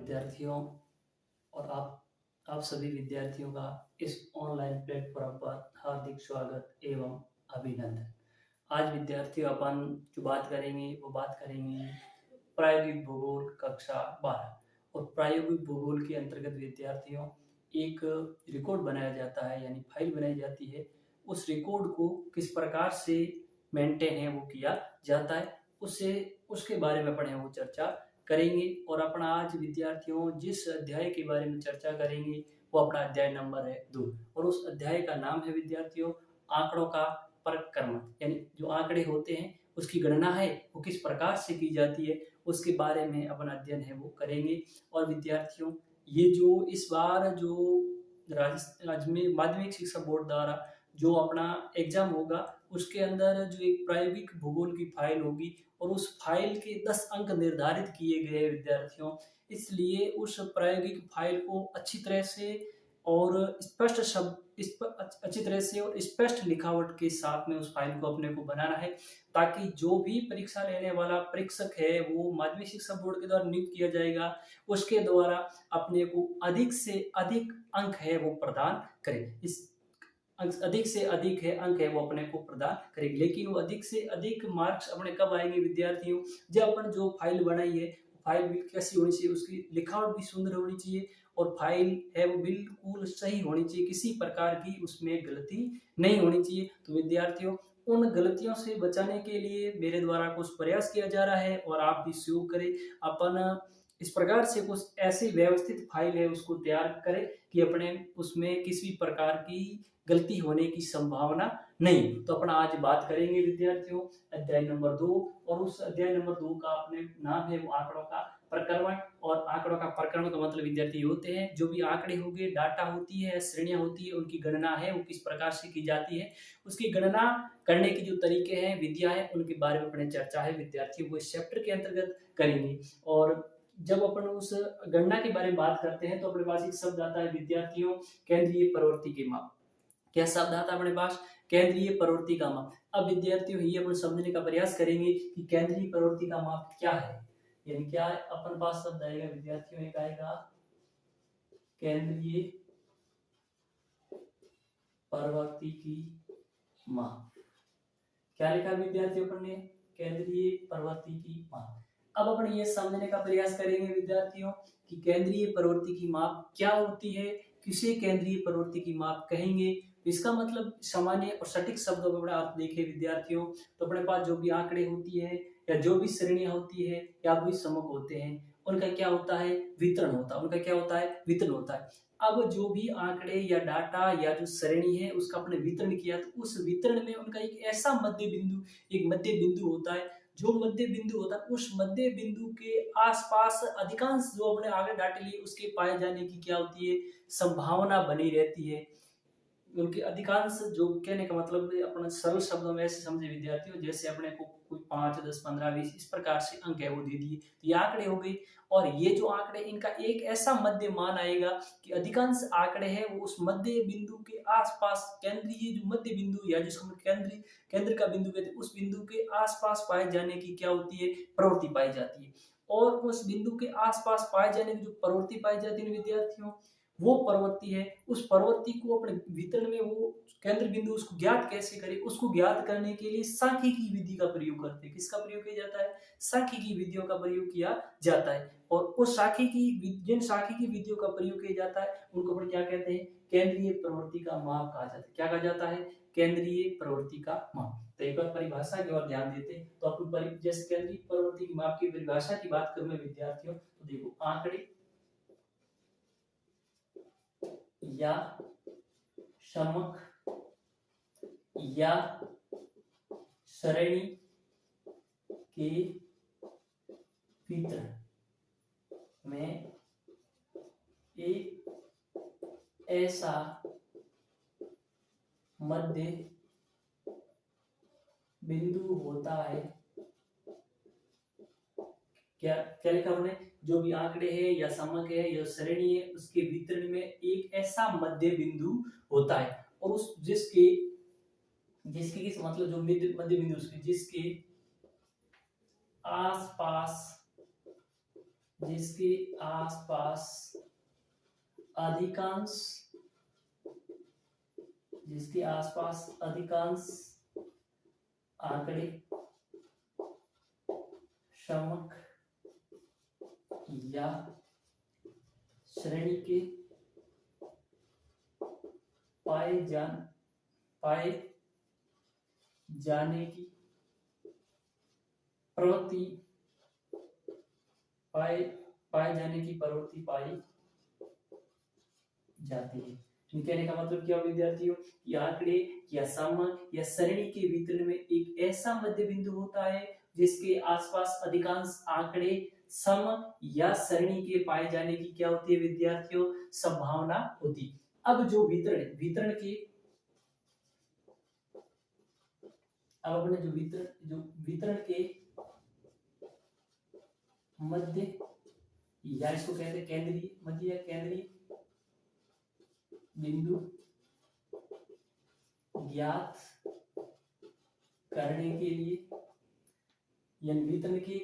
विद्यार्थियों और आप सभी विद्यार्थियों का इस ऑनलाइन प्लेटफॉर्म पर हार्दिक स्वागत एवं अभिनंदन। आज विद्यार्थियों अपन जो बात करेंगे वो बात करेंगे प्रायोगिक भूगोल कक्षा 12 और प्रायोगिक भूगोल के अंतर्गत विद्यार्थियों एक रिकॉर्ड बनाया जाता है यानी फाइल बनाई जाती है। उस रिकॉर्ड को किस प्रकार से मेंटेन है वो किया जाता है, उससे उसके बारे में अपन वो चर्चा करेंगे। और अपना आज विद्यार्थियों जिस अध्याय के बारे में चर्चा करेंगे वो अपना अध्याय नंबर है 2 और उस अध्याय का नाम है विद्यार्थियों आंकड़ों का परक्रमण। यानी जो आंकड़े होते हैं उसकी गणना है वो किस प्रकार से की जाती है उसके बारे में अपन अध्ययन है वो करेंगे। और विद्यार्थियों ये जो इस बार जो राज्य में माध्यमिक शिक्षा बोर्ड द्वारा जो अपना एग्जाम होगा उसके अंदर जो एक प्रायोगिक भूगोल की फाइल होगी और उस फाइल के 10 अंक निर्धारित किए गए हैं विद्यार्थियों। इसलिए उस प्रायोगिक फाइल को अच्छी तरह से और स्पष्ट शब्द अच्छी तरह से और स्पष्ट लिखावट के साथ में उस फाइल को अपने को बनाना है, ताकि जो भी परीक्षा लेने वाला परीक्षक है वो माध्यमिक शिक्षा बोर्ड के द्वारा नियुक्त किया जाएगा, उसके द्वारा अपने को अधिक से अधिक अंक है वो प्रदान करें। इस अधिक से अधिक है अंक है वो अपने को प्रदान करेगी। लेकिन वो अधिक से अधिक मार्क्स अपने कब आएंगे विद्यार्थियों, जब अपन जो फाइल बनाई है फाइल भी कैसी होनी चाहिए, उसकी लिखावट भी सुंदर होनी चाहिए और फाइल है वो बिल्कुल सही होनी चाहिए, किसी प्रकार की उसमें गलती नहीं होनी चाहिए। तो विद्यार्थियों उन गलतियों से बचाने के लिए मेरे द्वारा कुछ प्रयास किया जा रहा है और आप भी सहयोग करें। अपन इस प्रकार से कुछ ऐसी व्यवस्थित फाइल है उसको तैयार करें कि अपने उसमें किसी प्रकार की गलती होने की संभावना नहीं। तो अपना आज बात करेंगे विद्यार्थियों अध्याय नंबर 2 और उस अध्याय नंबर 2 का अपने नाम है वो आंकड़ों का प्रक्रमण। और आंकड़ों का प्रक्रमण का मतलब विद्यार्थी होते हैं जो भी आंकड़े होंगे, डाटा होती है, श्रेणियां होती है, उनकी गणना है वो किस प्रकार से की जाती है, उसकी गणना करने के जो तरीके हैं, विधियां हैं, उनके बारे में अपने चर्चा है विद्यार्थी वो इस चैप्टर के अंतर्गत करेंगे। और जब अपन उस गणना के बारे में बात करते हैं तो अपने पास एक शब्द आता है विद्यार्थियों केंद्रीय प्रवृत्ति के माप। क्या शब्द आता है अपने पास? केंद्रीय प्रवृत्ति का माप। अब विद्यार्थियों ये अपन समझने का प्रयास करेंगे कि केंद्रीय प्रवृत्ति का माप क्या है, यानी क्या अपन पास शब्द आएगा विद्यार्थियों, एक आएगा केंद्रीय प्रवृत्ति की माप। क्या लिखा विद्यार्थियों अपन ने? केंद्रीय प्रवृत्ति की माप। अब अपन ये समझने का प्रयास करेंगे विद्यार्थियों कि केंद्रीय प्रवृत्ति की माप क्या होती है, किसे केंद्रीय प्रवृत्ति की माप कहेंगे। इसका मतलब सामान्य और सटीक शब्दों में बड़ा अर्थ देखे विद्यार्थियों तो अपने पास जो भी आंकड़े होती है या जो भी श्रेणियां होती है या भी समूह होते हैं उनका क्या होता है? वितरण होता है। उनका क्या होता है? वितरण होता है। अब जो भी आंकड़े या डाटा या जो श्रेणी है उसका अपने वितरण किया तो उस वितरण में उनका एक ऐसा मध्य बिंदु होता है। जो मध्य बिंदु होता है उस मध्य बिंदु के आसपास अधिकांश जो अपने आगे डाटे लिए उसके पाए जाने की क्या होती है? संभावना बनी रहती है। उनके अधिकांश जो कहने का मतलब अपने सरल शब्दों में ऐसे समझे विद्यार्थियों, जैसे अपने को कोई 5, 10, 15, 20 इस प्रकार से अंक है वो दे दिए तो ये आंकड़े हो गए। और ये जो आंकड़े इनका एक ऐसा मध्य मान आएगा कि अधिकांश आंकड़े हैं वो उस मध्य बिंदु के आसपास, केंद्रीय जो मध्य बिंदु या जिसको केंद्र का बिंदु कहते हैं, उस बिंदु के आसपास पाए जाने की क्या होती है? प्रवृत्ति पाई जाती है। और उस बिंदु के आसपास पाए जाने की जो प्रवृत्ति पाई जाती है विद्यार्थियों, वो प्रवृत्ति है, उस प्रवृत्ति को अपने वितरण में वो केंद्र बिंदु उसको ज्ञात कैसे करें, उसको ज्ञात करने के लिए सांख्यिकी विधि का प्रयोग करते हैं। किसका प्रयोग किया जाता है? सांख्यिकी विधियों का प्रयोग किया जाता है। और उस जिन सांख्यिकी विधियों का प्रयोग किया जाता है उनको अपन क्या कहते हैं? केंद्रीय प्रवृत्ति का माप कहा जाता है। क्या कहा जाता है? केंद्रीय प्रवृत्ति का माप। तो एक बार परिभाषा की ओर ध्यान देते हैं तो अपन जैसे केंद्रीय प्रवृत्ति के माप की परिभाषा की बात करूं मैं विद्यार्थियों तो देखो आंकड़े या समक या श्रेणी के वितरण में एक ऐसा मध्य बिंदु होता है। क्या क्या लिखा हमने? जो भी आंकड़े हैं या समक है या श्रेणी है उसके वितरण में एक ऐसा मध्य बिंदु होता है और उस जिसके किस मतलब जो मध्य बिंदु उसके जिसके आसपास जिसके आसपास अधिकांश जिसके आसपास अधिकांश आंकड़े समक या श्रेणी के पाए जाने की प्रवृत्ति पाए जाने की प्रवृत्ति पाई जाती है। कहने का मतलब क्या विद्यार्थियों, कि आंकड़े या समक या श्रेणी के वितरण में एक ऐसा मध्य बिंदु होता है जिसके आसपास अधिकांश आंकड़े सम या श्रेणी के पाए जाने की क्या होती है विद्यार्थियों, संभावना होती। अब जो वितरण के अब अपने जो वितरण के मध्य या इसको कहते हैं केंद्रीय मध्य या केंद्रीय बिंदु ज्ञात करने के लिए, यानी वितरण के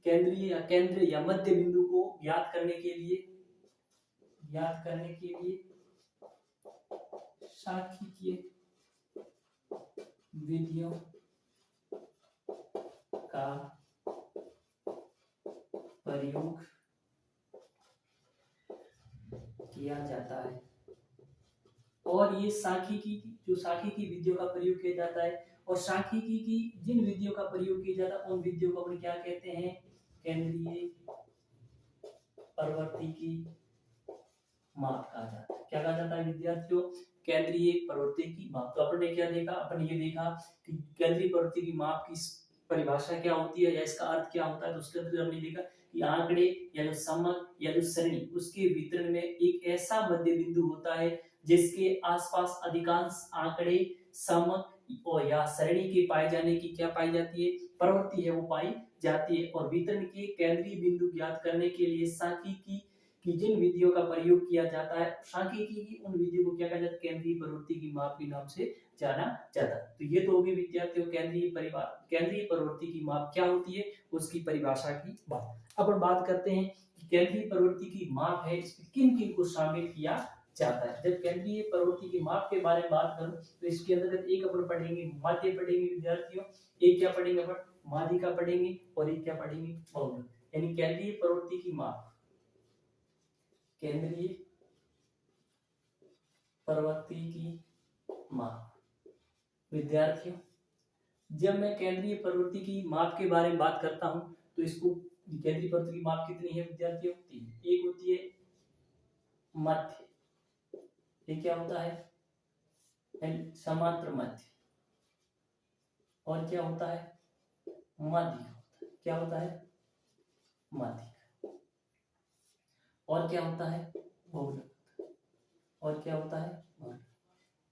केंद्रीय या मध्य बिंदु को ज्ञात करने के लिए सांख्यिकीय विधियों का प्रयोग किया जाता है। और ये सांख्यिकी विधियों का प्रयोग किया जाता है, और सांख्यिकी की जिन विधियों का प्रयोग किया जाता है उन विधियों को अपन क्या कहते हैं, केंद्रीय प्रवृत्ति की माप कहा जाता है। क्या कहा जाता है विद्यार्थियों, केंद्रीय प्रवृत्ति की माप। तो अपन ने क्या देखा, अपन ये देखा कि केंद्रीय प्रवृत्ति की माप की परिभाषा क्या होती है या इसका अर्थ क्या होता है। तो उसके अंदर हमने देखा कि आंकड़े या जो समक या जो श्रेणी उसके वितरण में एक ऐसा मध्य बिंदु होता है जिसके आसपास अधिकांश आंकड़े समक और या श्रेणी के पाए जाने की क्या पाई जाती है, प्रवृत्ति है वो पाई जाती है। और वितरण के केंद्रीय बिंदु ज्ञात करने के लिए सांख्यिकी की जिन विधियों का प्रयोग किया जाता है, सांख्यिकी की उन विधियों को क्या कहा जाता है, केंद्रीय प्रवृत्ति की माप के नाम से जाना जाता है। तो ये तो होगी विद्यार्थियों केंद्रीय प्रवृत्ति की माप क्या होती है उसकी परिभाषा की बात। अब हम बात करते हैं कि केंद्रीय प्रवृत्ति की माप है इसमें किन किन को शामिल किया जाता है। जब केंद्रीय प्रवृत्ति की माप के बारे में बात करूं तो इसके अंदर एक अपन पढ़ेंगे माध्य पढ़ेंगे विद्यार्थियों, एक क्या पढ़ेंगे अपन माध्यिका पढ़ेंगे, और एक क्या पढ़ेंगे बहुलक। यानी केंद्रीय प्रवृत्ति की माप, केंद्रीय प्रवृत्ति की माप। विद्यार्थियों जब मैं केंद्रीय प्रवृत्ति की माप के बारे में बात करता हूं तो इसको केंद्रीय प्रवृत्ति की माप कितनी है विद्यार्थियों, 3। एक होती है मध्य, ये क्या होता है समांतर मध्य, और क्या होता है मध्य, क्या होता है मध्य, और क्या होता है बहुलक, और क्या होता है बहुलक।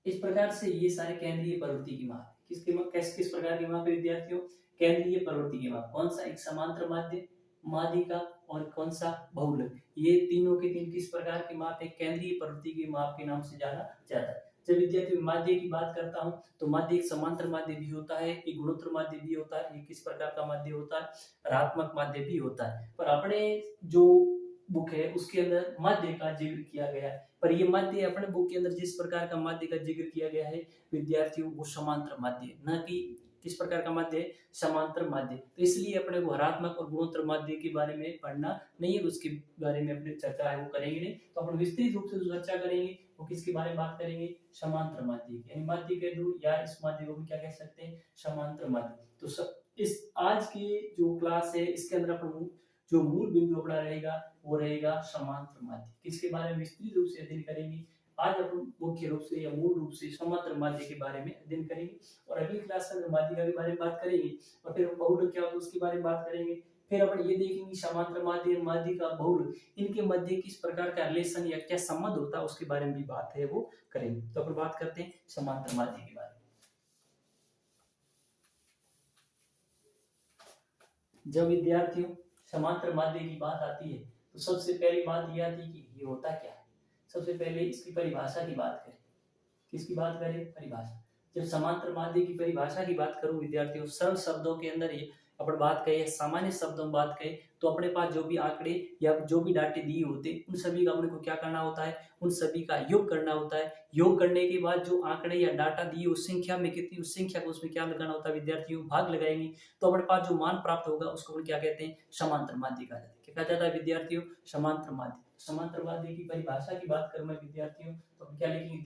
इस प्रकार से ये सारे केंद्रीय प्रवृत्ति की माप किस प्रकार की माप है विद्यार्थियों, केंद्रीय प्रवृत्ति की माप। कौन सा, एक समांतर माध्य, माध्यिका, और कौन सा बहुलक। ये तीनों के तीन किस प्रकार की माप है, केंद्रीय प्रवृत्ति की माप के नाम से जाना जाता है। जब विद्यार्थी माध्य की बात करता हूं तो माध्य एक समांतर माध्य भी होता है, एक गुणोत्तर माध्य भी होता है, एक किस प्रकार का माध्य होता है, ऋणात्मक माध्य भी होता है। पर अपने जो बुक है उसके अंदर माध्य का जिक्र किया गया है, पर ये माध्य अपने बुक के अंदर जिस प्रकार का माध्य का जिक्र किया गया है विद्यार्थियों वो समांतर माध्य, न कि किस प्रकार का माध्य, समांतर माध्य। तो इसलिए अपने को ऋणात्मक और गुणोत्तर माध्य के बारे में पढ़ना नहीं है, उसके बारे में अपनी चर्चा है वो करेंगे नहीं। तो अपन विस्तृत रूप से जो चर्चा करेंगे वो किसके बारे में बात करेंगे, समांतर माध्य, यानी माध्य के दूर, या इस माध्य को क्या कह सकते हैं, समांतर माध्य। तो इस आज की जो क्लास है इसके अंदर अपन जो मूल बिंदु अपना रहेगा वो रहेगा समांतर माध्य। किसके बारे में विस्तृत रूप से अध्ययन करेंगे। आज अपन मुख्य रूप से या मूल रूप से समांतर माध्य के बारे में अध्ययन करेंगे, और अगली क्लास में माध्यिका के बारे में बात करेंगे, और फिर बहुलक क्या होता है उसके बारे में बात करेंगे। फिर अपन ये देखेंगे समांतर माध्य और माध्यिका बहुलक इनके मध्य किस प्रकार का रिलेशन या क्या संबंध होता है उसके बारे में भी बात है वो करेंगे। तो अपन बात करते हैं समांतर माध्य के बारे में। जब विद्यार्थियों समांतर माध्य की बात आती है तो सबसे पहली बात यह आती है कि ये होता क्या है। सबसे पहले इसकी परिभाषा की बात करें। किसकी बात करें, परिभाषा। जब समांतर माध्य की परिभाषा की बात करूं विद्यार्थियों, सरल शब्दों के अंदर ये अपन बात करें सामान्य शब्दों में बात करें तो अपने पास जो भी आंकड़े या जो भी डाटे दिए होते उन सभी का अपने को क्या करना होता है, उन सभी का योग करना होता है। योग करने के बाद जो आंकड़े या डाटा दिए उस संख्या में कितनी, उस संख्या को उसमें क्या लगाना होता है, विद्यार्थियों भाग लगाएंगे तो अपने पास जो मान प्राप्त होगा उसको अपन क्या कहते हैं, समांतर माध्य कहा जाता है। क्या कहा जाता है विद्यार्थियों, समांतर माध्य। समांतर माध्य की परिभाषा की बात करूं मैं विद्यार्थियों तो हम क्या लिखेंगे,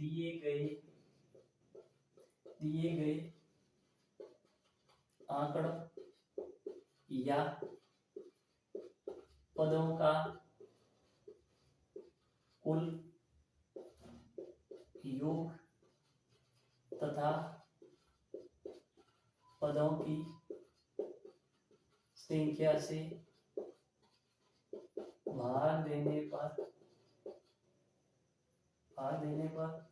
दिए गए आंकड़ों या पदों का कुल योग तथा पदों की संख्या से भाग देने पर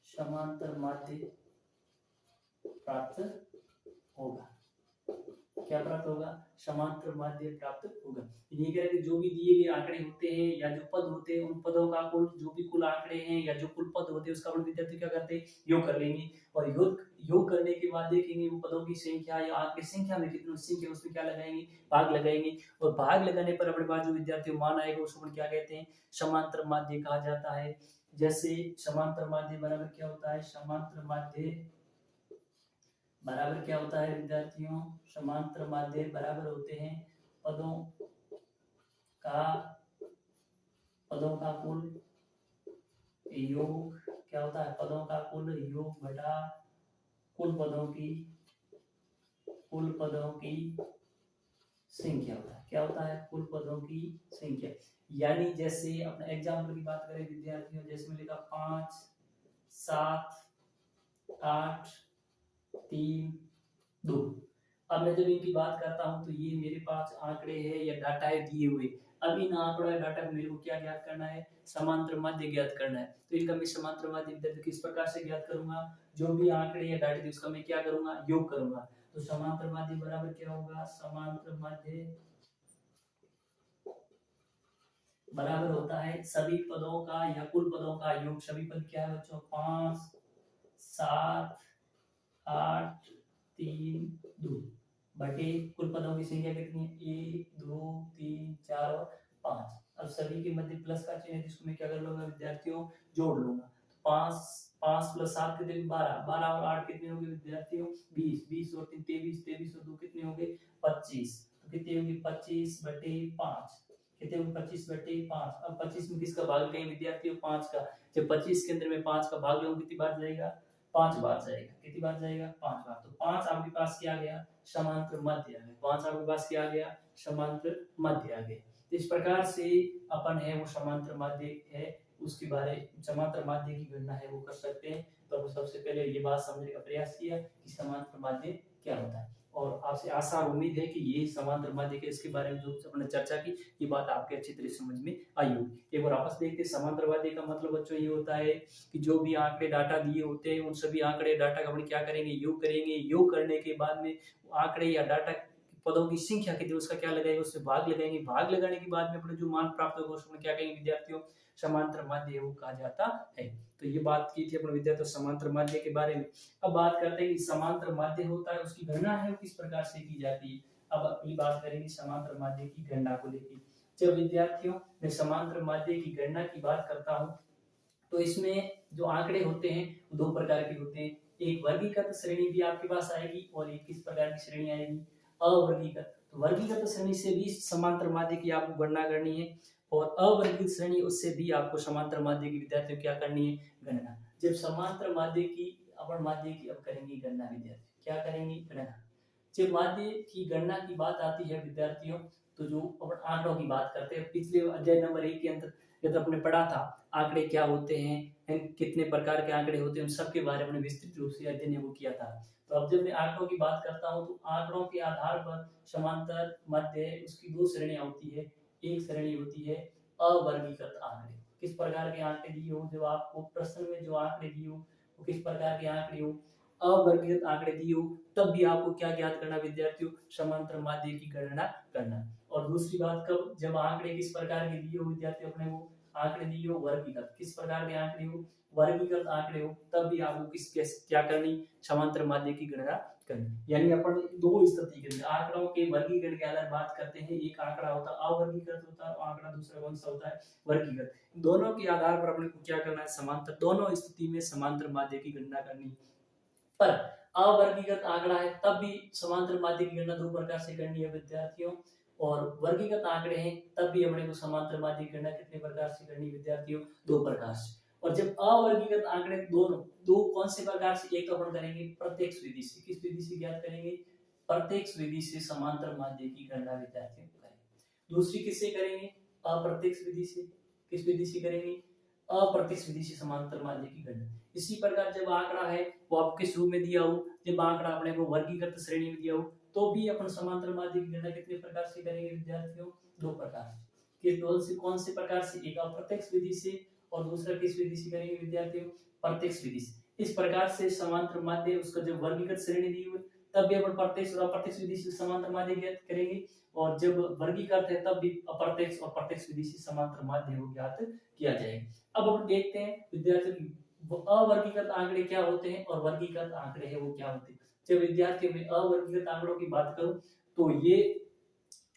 समांतर माध्य प्राप्त होगा। क्या प्राप्त होगा, समांतर माध्य प्राप्त होगा। ये कह रहे कि जो भी दिए गए आंकड़े होते हैं या जो पद होते हैं उन पदों का कुल, जो भी कुल आंकड़े हैं या जो कुल पद होते हैं उसका अपन विद्यार्थी क्या करते हैं, योग कर लेंगे। और योग करने के बाद देखेंगे वो पदों की संख्या या आंकड़े संख्या में कितनी संख्या उसमें क्या लगाएंगे, भाग लगाएंगे। और भाग लगाने पर अपने पास जो विद्यार्थी मान आएगा उसको अपन क्या कहते हैं, समांतर माध्य कहा जाता है। जैसे समांतर माध्य बराबर क्या होता है, समांतर माध्य बराबर क्या होता है विद्यार्थियों, समांतर माध्य बराबर होते हैं पदों का कुल योग। क्या होता है, पदों का कुल योग बटा कुल पदों की संख्या होता है। क्या होता है, कुल पदों की संख्या। यानी जैसे अपने एग्जाम्पल की बात करें विद्यार्थियों, जैसे मैं लिखा 5 7 8 3 2। अब मैं जब इनकी बात करता हूं तो ये मेरे पास आंकड़े हैं या डाटा है दिए हुए। अब इन आंकड़ों या डाटा को मेरे को क्या ज्ञात करना है, समांतर माध्य ज्ञात करना है। तो इनका मैं समांतर माध्य विद्यार्थी किस प्रकार से ज्ञात करूंगा, जो भी आंकड़े या डाटे उसका मैं क्या करूंगा, योग करूंगा। तो समांतर माध्य बराबर क्या होगा, समांतर माध्य बराबर होता है सभी पदों का या कुल पदों का योग। सभी पद क्या है बच्चों, 5 7 8 3 2 बटे कुल पदों की संख्या कितनी है, 1 2 3 4 और 5। अब सभी के मध्य प्लस का चिन्ह है जिसको मैं क्या कर लूंगा विद्यार्थियों, जोड़ लूंगा। 5 5 + 7 कितने, 12 12 और 8 कितने होंगे विद्यार्थियों, 20 20 और 3 23 23 और 2 कितने होंगे, 25। तो कितने होंगे, 25/5 कितने होंगे, 25/5। अब 25 में किसका भाग कहें विद्यार्थियों, 5 का। जब 25 के अंदर में 5 का भाग लूंगा कितनी बार जाएगा, 5 बार जाएगा। कितनी बार जाएगा, 5 बार। तो 5 आपके पास क्या आ गया, समांतर मध्य आ गया। 5 आपके पास क्या आ गया, समांतर मध्य आ गया। इस प्रकार से अपन है वो समांतर माध्य है उसके बारे, समांतर माध्य की गणना है वो कर सकते हैं। तो सबसे पहले ये बात समझने का प्रयास किया कि समांतर माध्य क्या होता है। और आपसे आशा और उम्मीद है कि ये समांतर माध्य के इसके बारे में जो हमने चर्चा की ये बात आपके अच्छी तरह समझ में आई होगी। एक बार आपस देखते हैं, समांतर माध्य का मतलब बच्चों ये होता है कि जो भी आंकड़े डाटा दिए होते हैं उन सभी आंकड़े डाटा का अपन क्या करेंगे, योग करेंगे। योग करने के बाद में आंकड़े या डाटा पदों की संख्या कितनी उसका क्या लगाएंगे, उससे भाग लगाएंगे। भाग लगाने के बाद में अपने जो मान प्राप्त होगा उसको क्या कहेंगे विद्यार्थियों, समांतर माध्य वो कहा जाता है। तो ये बात की थी अपने विद्यार्थियों समांतर माध्य के बारे में। अब बात करते हैं कि समांतर माध्य होता है उसकी गणना है वो किस प्रकार से की जाती है। अब अपनी बात करेंगे समांतर माध्य की गणना को लेकर। जब विद्यार्थियों मैं समांतर माध्य की गणना की बात करता हूँ तो इसमें जो आंकड़े होते हैं वो दो प्रकार के होते हैं। एक वर्गीकृत श्रेणी भी आपके पास आएगी और एक किस प्रकार की श्रेणी आएगी, अवर्गीकृत। तो वर्गीकृत श्रेणी से भी समांतर माध्य की आपको गणना करनी है और अवर्गीकृत श्रेणी उससे भी आपको समांतर माध्य की विद्यार्थियों क्या करनी है, गणना। जब समांतर माध्य की अपन माध्य की अब करेंगे गणना विद्यार्थी, क्या करेंगे, गणना। जब माध्य की गणना की बात आती है विद्यार्थियों तो जो अपन आंकड़ों की बात करते हैं, पिछले अध्याय नंबर 1 के अंदर जब अपने पढ़ा था आंकड़े क्या होते हैं, कितने प्रकार के आंकड़े होते हैं, उन सब के बारे में विस्तृत रूप से अध्ययन वो किया था। तो अब जब मैं आंकड़ों की बात करता हूँ तो आंकड़ों के आधार पर समांतर माध्य उसकी दो श्रेणियां होती है। एक श्रेणी होती है अवर्गीकृत आंकड़े। किस प्रकार के आंकड़े दिए हो, जब आपको प्रश्न में जो आंकड़े दिए हो वो किस प्रकार के आंकड़े हो, अवर्गीकृत आंकड़े दिए हो, तब भी आपको क्या ज्ञात करना विद्यार्थियों, समांतर माध्य की गणना करना। और दूसरी बात कब, जब आंकड़े किस प्रकार के दिए हो विद्यार्थियों, अपने वो आंकड़े दिए हो वर्गीकृत, किस प्रकार के आंकड़े हो, वर्गीकृत आंकड़े हो, तब भी आपको क्या करनी, समांतर माध्य की गणना करनी। यानी अपन दो स्थिति के आंकड़ों के वर्गीकरण के आधार बात करते हैं। एक आंकड़ा होता है अवर्गीकृत होता है और आंकड़ा दूसरा कौन सा होता है वर्गीकृत। दोनों के आधार पर अपने को क्या करना है समांतर, दोनों स्थिति में समांतर माध्य की गणना करनी। पर अवर्गीकृत आंकड़ा है तब भी समांतर माध्य की गणना दो प्रकार से करनी है विद्यार्थियों, और वर्गीकृत आंकड़े हैं तब भी अपने को समांतर माध्य की गणना कितने प्रकार से करनी विद्यार्थियों, दो प्रकार से। और जब अवर्गीकृत आंकड़े दोनों दो कौन से प्रकार से, एक अपन करेंगे प्रत्यक्ष विधि से, किस विधि से ज्ञात करेंगे, प्रत्यक्ष विधि से समांतर माध्य की गणना विद्यार्थियों करेंगे। दूसरी किससे करेंगे, अप्रत्यक्ष विधि से। किस विधि से करेंगे, अप्रत्यक्ष विधि से समांतर माध्य की गणना। इसी प्रकार जब आंकड़ा है वो आपको किस रूप में दिया हो, जब आंकड़ा अपने को वर्गीकृत श्रेणी में दिया हो तो भी अपन समांतर माध्य की गणना कितने प्रकार से करेंगे विद्यार्थियों, दो प्रकार से। कौन से प्रकार से, एक अप्रत्यक्ष विधि से और दूसरा किस विधि से करेंगे विद्यार्थियों, प्रत्यक्ष विधि से। इस प्रकार से समांतर माध्य उसका जब वर्गीकृत श्रेणी दी हुई तब भी अपन प्रत्यक्ष और अप्रत्यक्ष विधि से समांतर माध्य ज्ञात करेंगे, और जब वर्गीकृत है तब भी अप्रत्यक्ष और प्रत्यक्ष विधि से समांतर माध्य को ज्ञात किया जाएगा। अब हम देखते हैं विद्यार्थियों की अवर्गीकृत आंकड़े क्या होते हैं और वर्गीकृत आंकड़े हैं वो क्या होते हैं। जब विद्यार्थियों में अवर्गीकृत आंकड़ों की बात करूं तो ये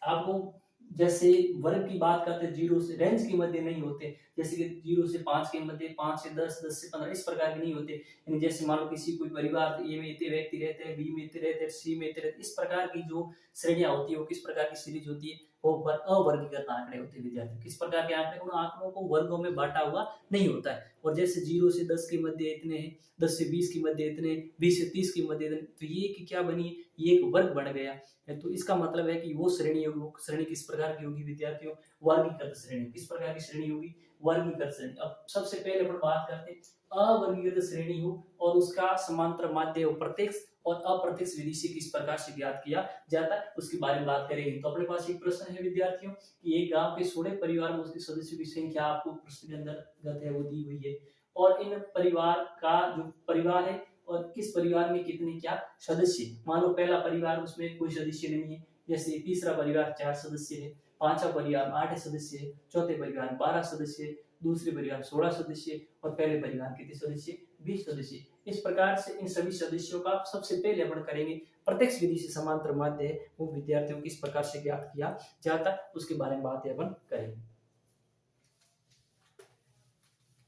आपको जैसे वर्ग की बात करते हैं, 0 से रेंज के मध्य नहीं होते, जैसे कि 0 से 5 के मध्य, 5 से 10, 10 से 15 इस प्रकार के नहीं होते। यानी जैसे मान लो किसी कोई परिवार ए में इतने व्यक्ति रहते हैं, बी में इतने रहते हैं, सी में इतने रहते हैं, इस प्रकार की जो श्रेणियां होती है वो किस प्रकार की सीरीज होती है, वो अवर्गीकृत आंकड़े होते हैं विद्यार्थी। किस प्रकार के आंकड़े, उन आंकड़ों को वर्गों में बांटा हुआ नहीं होता है। और जैसे 0 से 10 के मध्य इतने हैं, 10 से 20 के मध्य इतने, 20 से 30 के मध्य इतने, तो ये कि क्या बनी, ये एक वर्ग बन गया। तो इसका मतलब है कि वो श्रेणी होगी, वो श्रेणी किस प्रकार की होगी विद्यार्थियों, वर्गीकृत श्रेणी। किस प्रकार की श्रेणी होगी, वर्गीकृत श्रेणी। अब सबसे पहले अपन बात करते हैं अवर्गीकृत श्रेणी हो और उसका समांतर माध्य प्रत्यक्ष और अप्रत्यक्ष विधि से किस प्रकार से ज्ञात किया जाता है उसके बारे में बात करेंगे। तो अपने पास एक प्रश्न है विद्यार्थियों कि एक गांव के 16 परिवार में उसके सदस्यों की संख्या आपको प्रश्न के अंतर्गत है वो दी हुई है, और इन परिवार का जो परिवार है और किस परिवार में कितने क्या सदस्य। मान लो पहला परिवार उसमें कोई सदस्य नहीं है, जैसे तीसरा परिवार 4 सदस्य है, पांचवा परिवार 8 सदस्य है, चौथे परिवार 12 सदस्य है, दूसरे परिवार 16 सदस्य और पहले परिवार कितने सदस्य, 20 सदस्य। इस प्रकार से इन सभी सदस्यों का सबसे पहले अपन करेंगे प्रत्यक्ष विधि से समांतर माध्य है वो विद्यार्थियों किस प्रकार से ज्ञात किया जाता है उसके बारे में बात अपन करेंगे।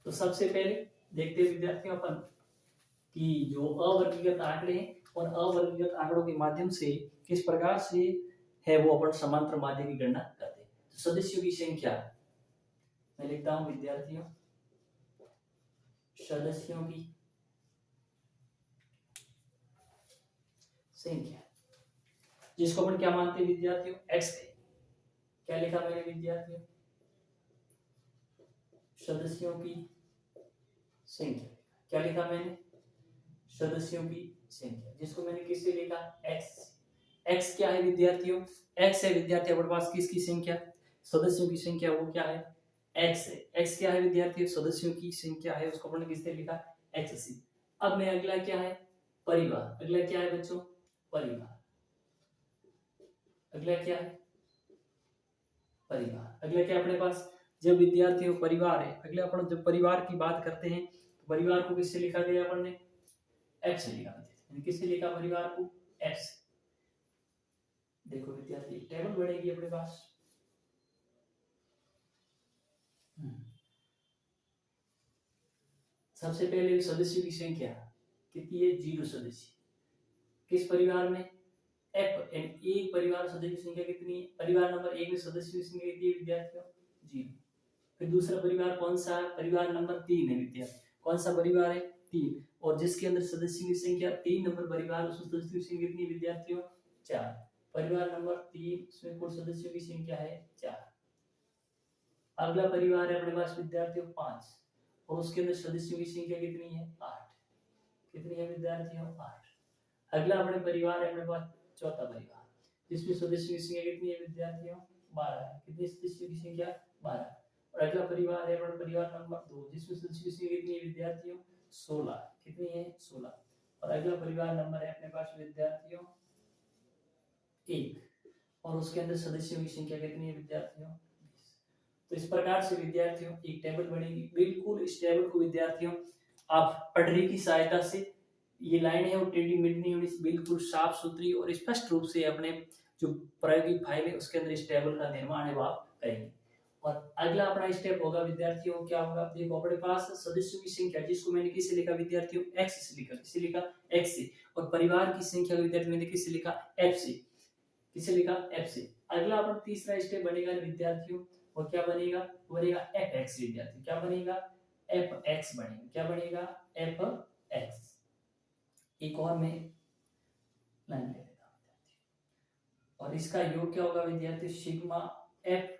तो सबसे पहले देखते हैं विद्यार्थियों अपन कि जो अवर्गीकृत आंकड़े हैं और अवर्गीकृत आंकड़ों के माध्यम से किस प्रकार से है वो अपन समांतर माध्य की गणना करते हैं। तो सदस्यों की संख्या मैं लिखता हूं विद्यार्थियों, सदस्यों की संख्या जिसको अपन क्या मानते हैं विद्यार्थियों, x है। क्या लिखा मैंने विद्यार्थियों, सदस्यों की संख्या। क्या लिखा मैंने, सदस्यों की संख्या, जिसको मैंने किससे लिखा, x। x क्या है विद्यार्थियों, x है विद्यार्थियों अपने पास किसकी संख्या, सदस्यों की संख्या, वो क्या है x है। x क्या है विद्यार्थियों, सदस्यों की संख्या है, उसको हमने किससे लिखा, x से। अब मैं अगला क्या है, परिवार। अगला क्या है बच्चों, परिवार। अगला क्या है, परिवार। अगला क्या अपने पास, जब विद्यार्थियों परिवार है, अगला अपन जब परिवार की बात करते हैं तो परिवार को किससे लिखा गया अपन ने, x से लिखा। किससे लिखा परिवार को, x। देखो विद्यार्थी टेबल बढ़ेगी अपने पास। सबसे पहले सदस्यों की संख्या कितनी है, 0 सदस्य। किस परिवार में, एफ। एक परिवार सदस्य की संख्या कितनी है, परिवार नंबर 1 में सदस्यों की संख्या कितनी है विद्यार्थियों, 0। फिर दूसरा परिवार कौन सा है, परिवार नंबर 3 है विद्यार्थी। कौन सा परिवार है, 3, और जिसके अंदर सदस्यों की संख्या 3 नंबर परिवार, उसमें सदस्यों की संख्या कितनी है विद्यार्थियों, 4। परिवार नंबर 3 उसमें कुल सदस्यों की संख्या है 4। अगला परिवार है अपने पास विद्यार्थियों 5, और उसके अंदर सदस्यों की संख्या कितनी है, 8। कितनी है विद्यार्थियों, 8। अगला अपने परिवार है अपने पास चौथा परिवार, जिसमें सदस्यों की संख्या कितनी है विद्यार्थियों, 12 है। कितनी सदस्यों की संख्या, 12। और अगला परिवार है अपना परिवार नंबर 2, जिसमें सदस्यों की संख्या कितनी है विद्यार्थियों, 16। कितनी है, 16। और अगला परिवार नंबर है अपने पास विद्यार्थियों 1, और उसके अंदर सदस्यों की संख्या कितनी है विद्यार्थियों, 20। तो इस प्रकार से विद्यार्थियों एक टेबल बनेगी। बिल्कुल इस टेबल को विद्यार्थियों आप पटरी की सहायता से ये लाइन है वो टेढ़ी मेढ़ी नहीं होनी, बिल्कुल साफ सुथरी और स्पष्ट रूप से अपने जो प्रायोगिक फाइल है उसके अंदर इस टेबल का निर्माण है वो आप करेंगे। और अगला अपना स्टेप होगा विद्यार्थियों, क्या होगा, देखो अपने पास सदस्यों की संख्या जिसको मैंने किससे लिखा विद्यार्थियों, x से लिखा, किससे लिखा, x से, और परिवार की संख्या विद्यार्थी मैंने किससे लिखा, f से, किससे लिखा, f से। अगला अपना तीसरा स्टेप बनेगा विद्यार्थियों, वो क्या बनेगा, बनेगा fx विद्यार्थी, क्या बनेगा, fx बनेगा, क्या बनेगा, fx। एक और मैं लाइन ले लेता हूं, और इसका योग क्या होगा विद्यार्थी, सिग्मा f,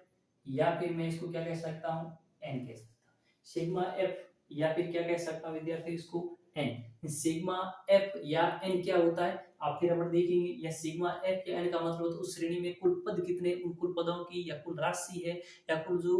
या फिर मैं इसको क्या कह सकता हूं, n कह सकता हूं, सिग्मा f, या फिर क्या कह सकता हूं विद्यार्थी इसको n। सिग्मा f या n क्या होता है आप फिर अपन देखेंगे, या सिग्मा f या n का मतलब होता है उस श्रेणी में कुल पद कितने, उन कुल पदों की या कुल राशि है या कुल जो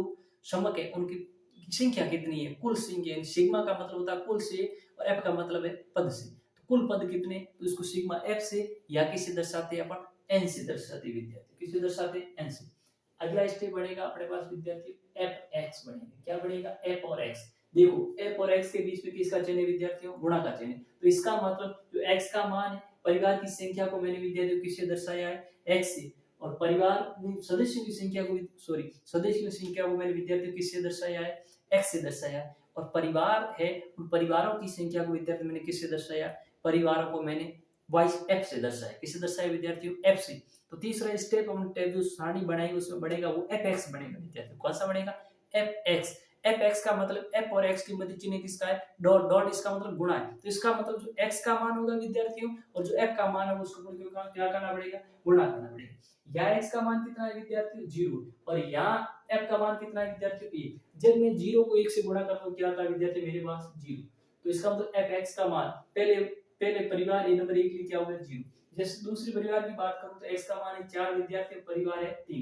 समक है उनकी संख्या कितनी है, कुल संख्या। सिग्मा का मतलब होता है कुल से और f का मतलब है पद से, तो कुल पद कितने, तो इसको सिग्मा f से या किससे दर्शाते हैं अपन, n से दर्शाते विद्यार्थी, किससे दर्शाते, n से। अगला स्टेप बढ़ेगा अपने पास विद्यार्थी fx बनेगा, क्या बढ़ेगा, f और x। देखो f और x के बीच में किसका चिन्ह है विद्यार्थियों, गुणा का चिन्ह, तो इसका मतलब जो x का मान है, परिवार की संख्या को मैंने विद्यार्थियों किससे दर्शाया है, x से, और परिवार सदस्यों की संख्या को, सॉरी सदस्यों की संख्या को मैंने विद्यार्थियों किससे दर्शाया है, x से दर्शाया है। और परिवार है, उन परिवारों की संख्या को विद्यार्थी मैंने किससे दर्शाया, परिवारों को मैंने वाइस f से दर्शाया, किससे दर्शाया विद्यार्थियों, f से। तो तीसरा स्टेप हम जो सारणी बनाएंगे उसमें बढ़ेगा वो fx बनेगा विद्यार्थियों, कौन सा बनेगा, fx। fx का मतलब f और x के मध्य चिन्ह किसका है, डॉट, डॉट इसका मतलब गुणा है, तो इसका मतलब जो x का मान होगा विद्यार्थियों और जो f का मान है उसको क्या करना पड़ेगा, गुणा करना पड़ेगा। यहाँ x का मान कितना है विद्यार्थियों, 0, और यहाँ f का मान कितना है विद्यार्थियों, 1। जब मैं 0 को 1 से गुणा करता हूँ क्या आता है विद्यार्थी मेरे पास 0, तो इसका मतलब fx का मान पहले परिवार a नंबर 1 लिए क्या होगा 0। जैसे दूसरी परिवार की बात करूं तो x का मान है 4 विद्यार्थी, परिवार है 3,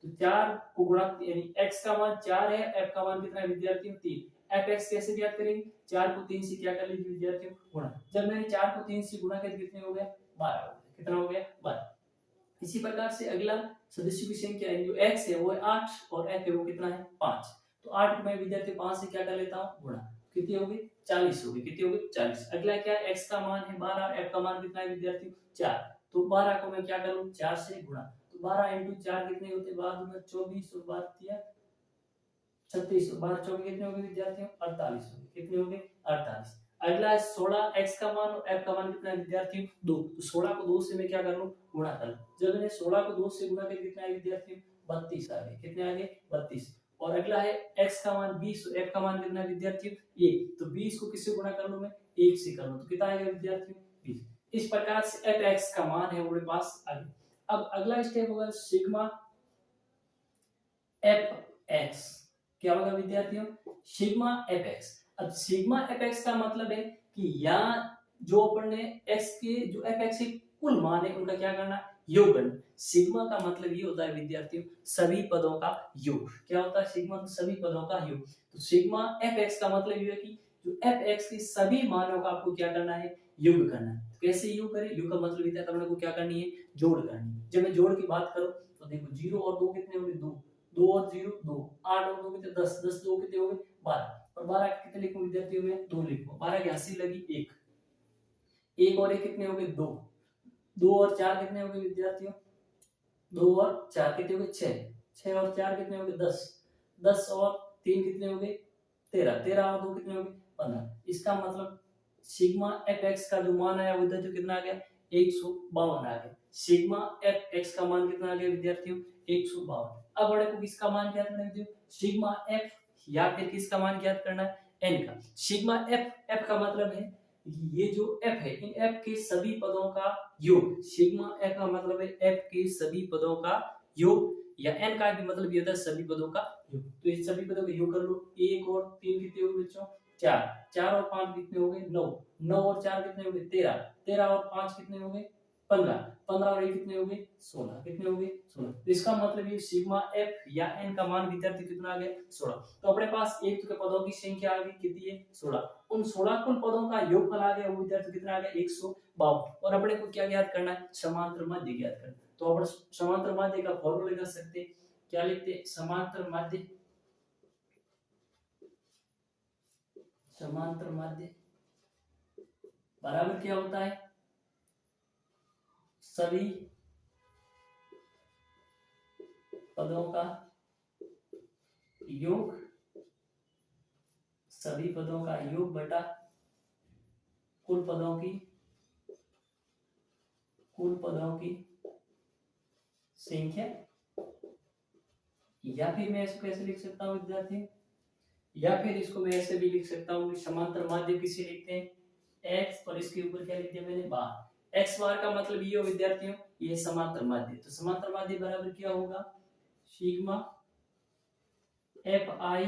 तो 4 को गुणा, यानी x का मान 4 है, f का मान कितना है विद्यार्थियों 3। fx कैसे ज्ञात करेंगे, 4 को 3 से क्या कर लीजिए विद्यार्थियों, गुणा। जब मैंने 4 को 3 से गुणा कर कितने हो गया, 12 हो गया, कितना हो गया, 12। इसी प्रकार से अगला सदस्य की संख्या है जो x है वो है 8 और f है वो कितना है 5, तो 8 को मैं विद्यार्थी 5 से क्या कर लेता हूं, गुणा, कितनी होगी 40 होगी, कितनी होगी 40। अगला क्या है, x का मान है 12, f का मान कितना है विद्यार्थी 4, तो 12 को मैं क्या कर लूं 4 से गुणा, तो 12 × 4 कितने होते हैं, 12 दूना 24 और 12 तिया 36, 12 चौके कितने होंगे विद्यार्थियों 48 होंगे, कितने होंगे 48। अगला है 16, x का मान और f का मान कितना है विद्यार्थियों 2, तो 16 को 2 से मैं क्या कर लूं, गुणा कर लूं। जब मैंने 16 को 2 से गुणा कर कितना है विद्यार्थियों 32 आ गए, कितने आ गए 32। और अगला है x का मान 20 और f का मान कितना है विद्यार्थियों 1, तो 20 को किससे गुणा कर लूं मैं 1 से कर लूं, तो कितना आएगा विद्यार्थियों 20। इस प्रकार से fx का मान है वो मेरे पास आ गया। अब अगला स्टेप होगा सिग्मा fx, क्या होगा विद्यार्थियों, सिग्मा fx। अब सिग्मा fx का मतलब है कि यहाँ जो अपन ने x के जो fx के कुल मान है उनका क्या करना, योग करना। सिग्मा का मतलब ये होता है विद्यार्थियों सभी पदों का योग, क्या होता है सिग्मा, तो सभी पदों का योग। तो सिग्मा fx का मतलब ये है कि जो fx के सभी मानों का आपको क्या करना है, योग करना है। तो कैसे योग करें, योग का मतलब विद्यार्थी अपने को क्या करनी है, जोड़ करनी है। जब मैं जोड़ की बात करूं तो देखो 0 और 2 कितने होंगे 2, 2 और 0 2, 8 और 2 कितने 10, 10 2 कितने हो गए 12, और 12 कितने लिखूं विद्यार्थियों में 2 लिखूं, 12 की हंसी लगी 1, 1 और 1 कितने हो गए 2, 2 और 4 कितने हो गए विद्यार्थियों, 2 और 4 कितने हो गए 6, 6 और 4 कितने हो गए 10, 10 और 3 कितने हो गए 13, 13 और 2 कितने हो गए 15। इसका मतलब सिग्मा fx का जो मान आया विद्यार्थियों कितना आ गया 152 आ गया। सिग्मा fx का मान कितना आ गया विद्यार्थियों 152। अब बड़े को किसका मान ज्ञात करना है, सिग्मा f या फिर किसका मान ज्ञात करना है n का। सिग्मा f का मतलब है ये जो f है इन f के सभी पदों का योग, सिग्मा f का मतलब है f के सभी पदों का योग, या n का भी मतलब ये होता है सभी पदों का योग। तो इस सभी पदों का योग कर लो, 1 और 3 कितने हो गए बच्चों 4, 4 और 5 कितने हो गए 9, 9 और 4 कितने हो गए 13, 13 और 5 कितने हो गए 15, 15 और 1 कितने हो गए 16, कितने हो गए 16। तो इसका मतलब ये सिग्मा f या n का मान विद्यार्थी कितना आ गया 16। तो अपने पास एक के पदों की संख्या आ गई कितनी है 16, उन 16 कुल पदों का योगफल आ गया वो विद्यार्थी कितना आ गया 152। और अपने को क्या ज्ञात करना है, समांतर माध्य ज्ञात करना। तो अपन समांतर माध्य का फॉर्मूला लिख सकते हैं, क्या लिखते हैं समांतर माध्य, समांतर माध्य बराबर क्या होता है, सभी पदों का योग, सभी पदों का योग बटा कुल पदों की संख्या। या फिर मैं इसको कैसे लिख सकता हूँ विद्यार्थी, या फिर इसको मैं ऐसे भी लिख सकता हूँ कि समांतर माध्य किसे लिखते हैं, x, और इसके ऊपर क्या लिख दिया मैंने, बार। x बार का मतलब ये हो विद्यार्थियों, ये समांतर माध्य। तो समांतर माध्य बराबर क्या होगा, सिग्मा एफ आई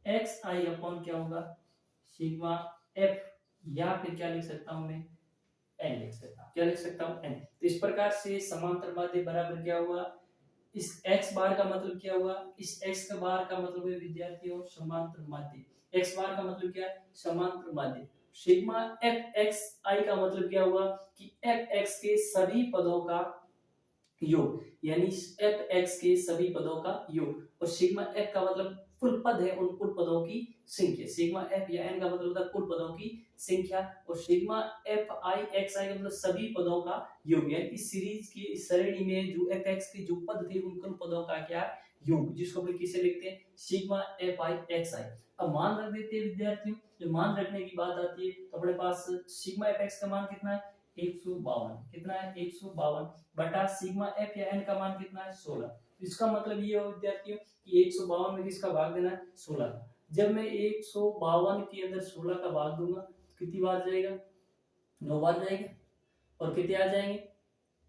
एक्स आई अपॉन क्या होगा, सिग्मा एफ, या फिर क्या लिख सकता हूं मैं, एन लिख सकता हूं। क्या लिख सकता हूं, एन। तो इस प्रकार से समांतर माध्य बराबर क्या हुआ, इस x बार का मतलब क्या हुआ, इस x का बार का मतलब है विद्यार्थियों समांतर माध्य। x बार का मतलब क्या है, समांतर माध्य। सिग्मा एफ एक्स आई का मतलब क्या हुआ कि एफ एक्स के सभी पदों का योग, यानी एफ एक्स के सभी पदों का योग। और सिग्मा एफ का मतलब कुल पद है, उन कुल पदों की संख्या। सिग्मा एफ या एन का मतलब होता है कुल पदों की संख्या, और सिग्मा एफ आई एक्स आई का मतलब सभी पदों का योग। यानी इस सीरीज की इस श्रेणी में जो एफ एक्स के जो पद थे उन कुल पदों का क्या योग, जिसको हम किसे लिखते हैं, सिग्मा एफ आई एक्स आई। अब मान रख देते हैं विद्यार्थियों, जब मान रखने की बात आती है तो अपने पास सिग्मा एफ एक्स का मान कितना है, 152। कितना है, 152 बटा सिग्मा एफ या एन का मान कितना है, 16। इसका मतलब ये हो विद्यार्थियों कि 152 में किसका भाग देना है, 16 का। जब मैं 152 के अंदर 16 का भाग दूंगा तो कितनी बार जाएगा, 9 बार जाएगा। और कितने आ जाएंगे,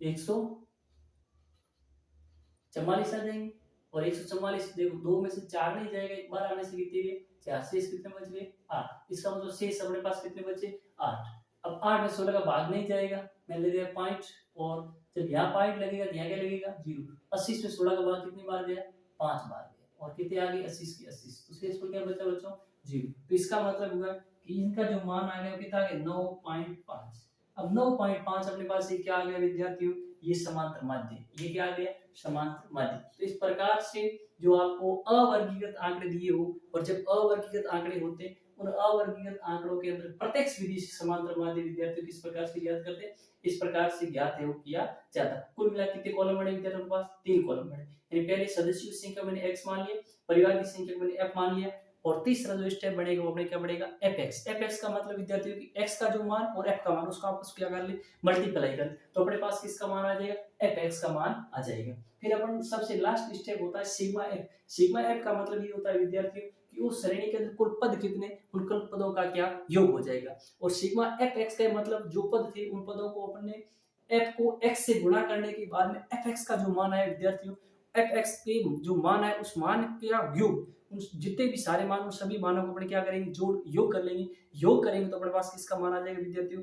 144 आ जाएंगे। और 144 देखो, 2 में से 4 नहीं जाएगा, एक बार आने से कितने गए, 4। शेष कितने बच गए, 8। इसका मतलब शेष अपने पास कितने बचे, 8। अब 8 में 16 का भाग नहीं जाएगा, मैं ले गया पॉइंट, और जब यहाँ पॉइंट लगेगा तो यहाँ क्या लगेगा, 0। 80 में 16 का भाग कितनी बार गया, 5 बार गया। और कितने आ गए, 80 की 80, तो शेष पर क्या बचा बच्चों, 0। तो इसका मतलब हुआ कि इनका जो मान आ गया कितना आ गया, 9.5। अब 9.5 अपने पास ये क्या आ गया विद्यार्थियों, ये समांतर माध्य। ये क्या आ गया, समांतर माध्य। तो इस प्रकार से जो आपको अवर्गीकृत आंकड़े दिए हो, और जब अवर्गीकृत आंकड़े होते हैं उन अवर्गीकृत आंकड़ों के अंदर प्रत्यक्ष विधि से समांतर माध्य विद्यार्थियों किस प्रकार से ज्ञात करते हैं, इस प्रकार से ज्ञात है वो किया जाता है। कुल मिला कितने कॉलम बने विद्यार्थियों के पास, 3 कॉलम बने। यानी पहले सदस्यों की संख्या मैंने x मान लिया, परिवार की संख्या मैंने f मान लिया, और तीसरा जो स्टेप बनेगा वो अपने क्या बनेगा, fx। fx का मतलब विद्यार्थियों की x का जो मान और f का मान उसका आपस क्या कर ले, मल्टीप्लाई कर। तो अपने पास किसका मान आ जाएगा, fx का मान आ जाएगा। फिर अपन सबसे लास्ट स्टेप होता है सिग्मा एफ। सिग्मा एफ का मतलब ये होता है विद्यार्थियों कि उस श्रेणी के अंदर कुल पद कितने, उन कुल पदों का क्या योग हो जाएगा। और सिग्मा एफ एक्स का मतलब जो पद थे उन पदों को अपने f को x से गुणा करने के बाद में fx का जो मान है विद्यार्थियों, fx के जो मान है उस मान का योग, उन जितने भी सारे मान उन सभी मानों को अपने क्या करेंगे, जोड़ योग कर लेंगे। योग करेंगे तो अपने पास किसका मान आ जाएगा विद्यार्थियों,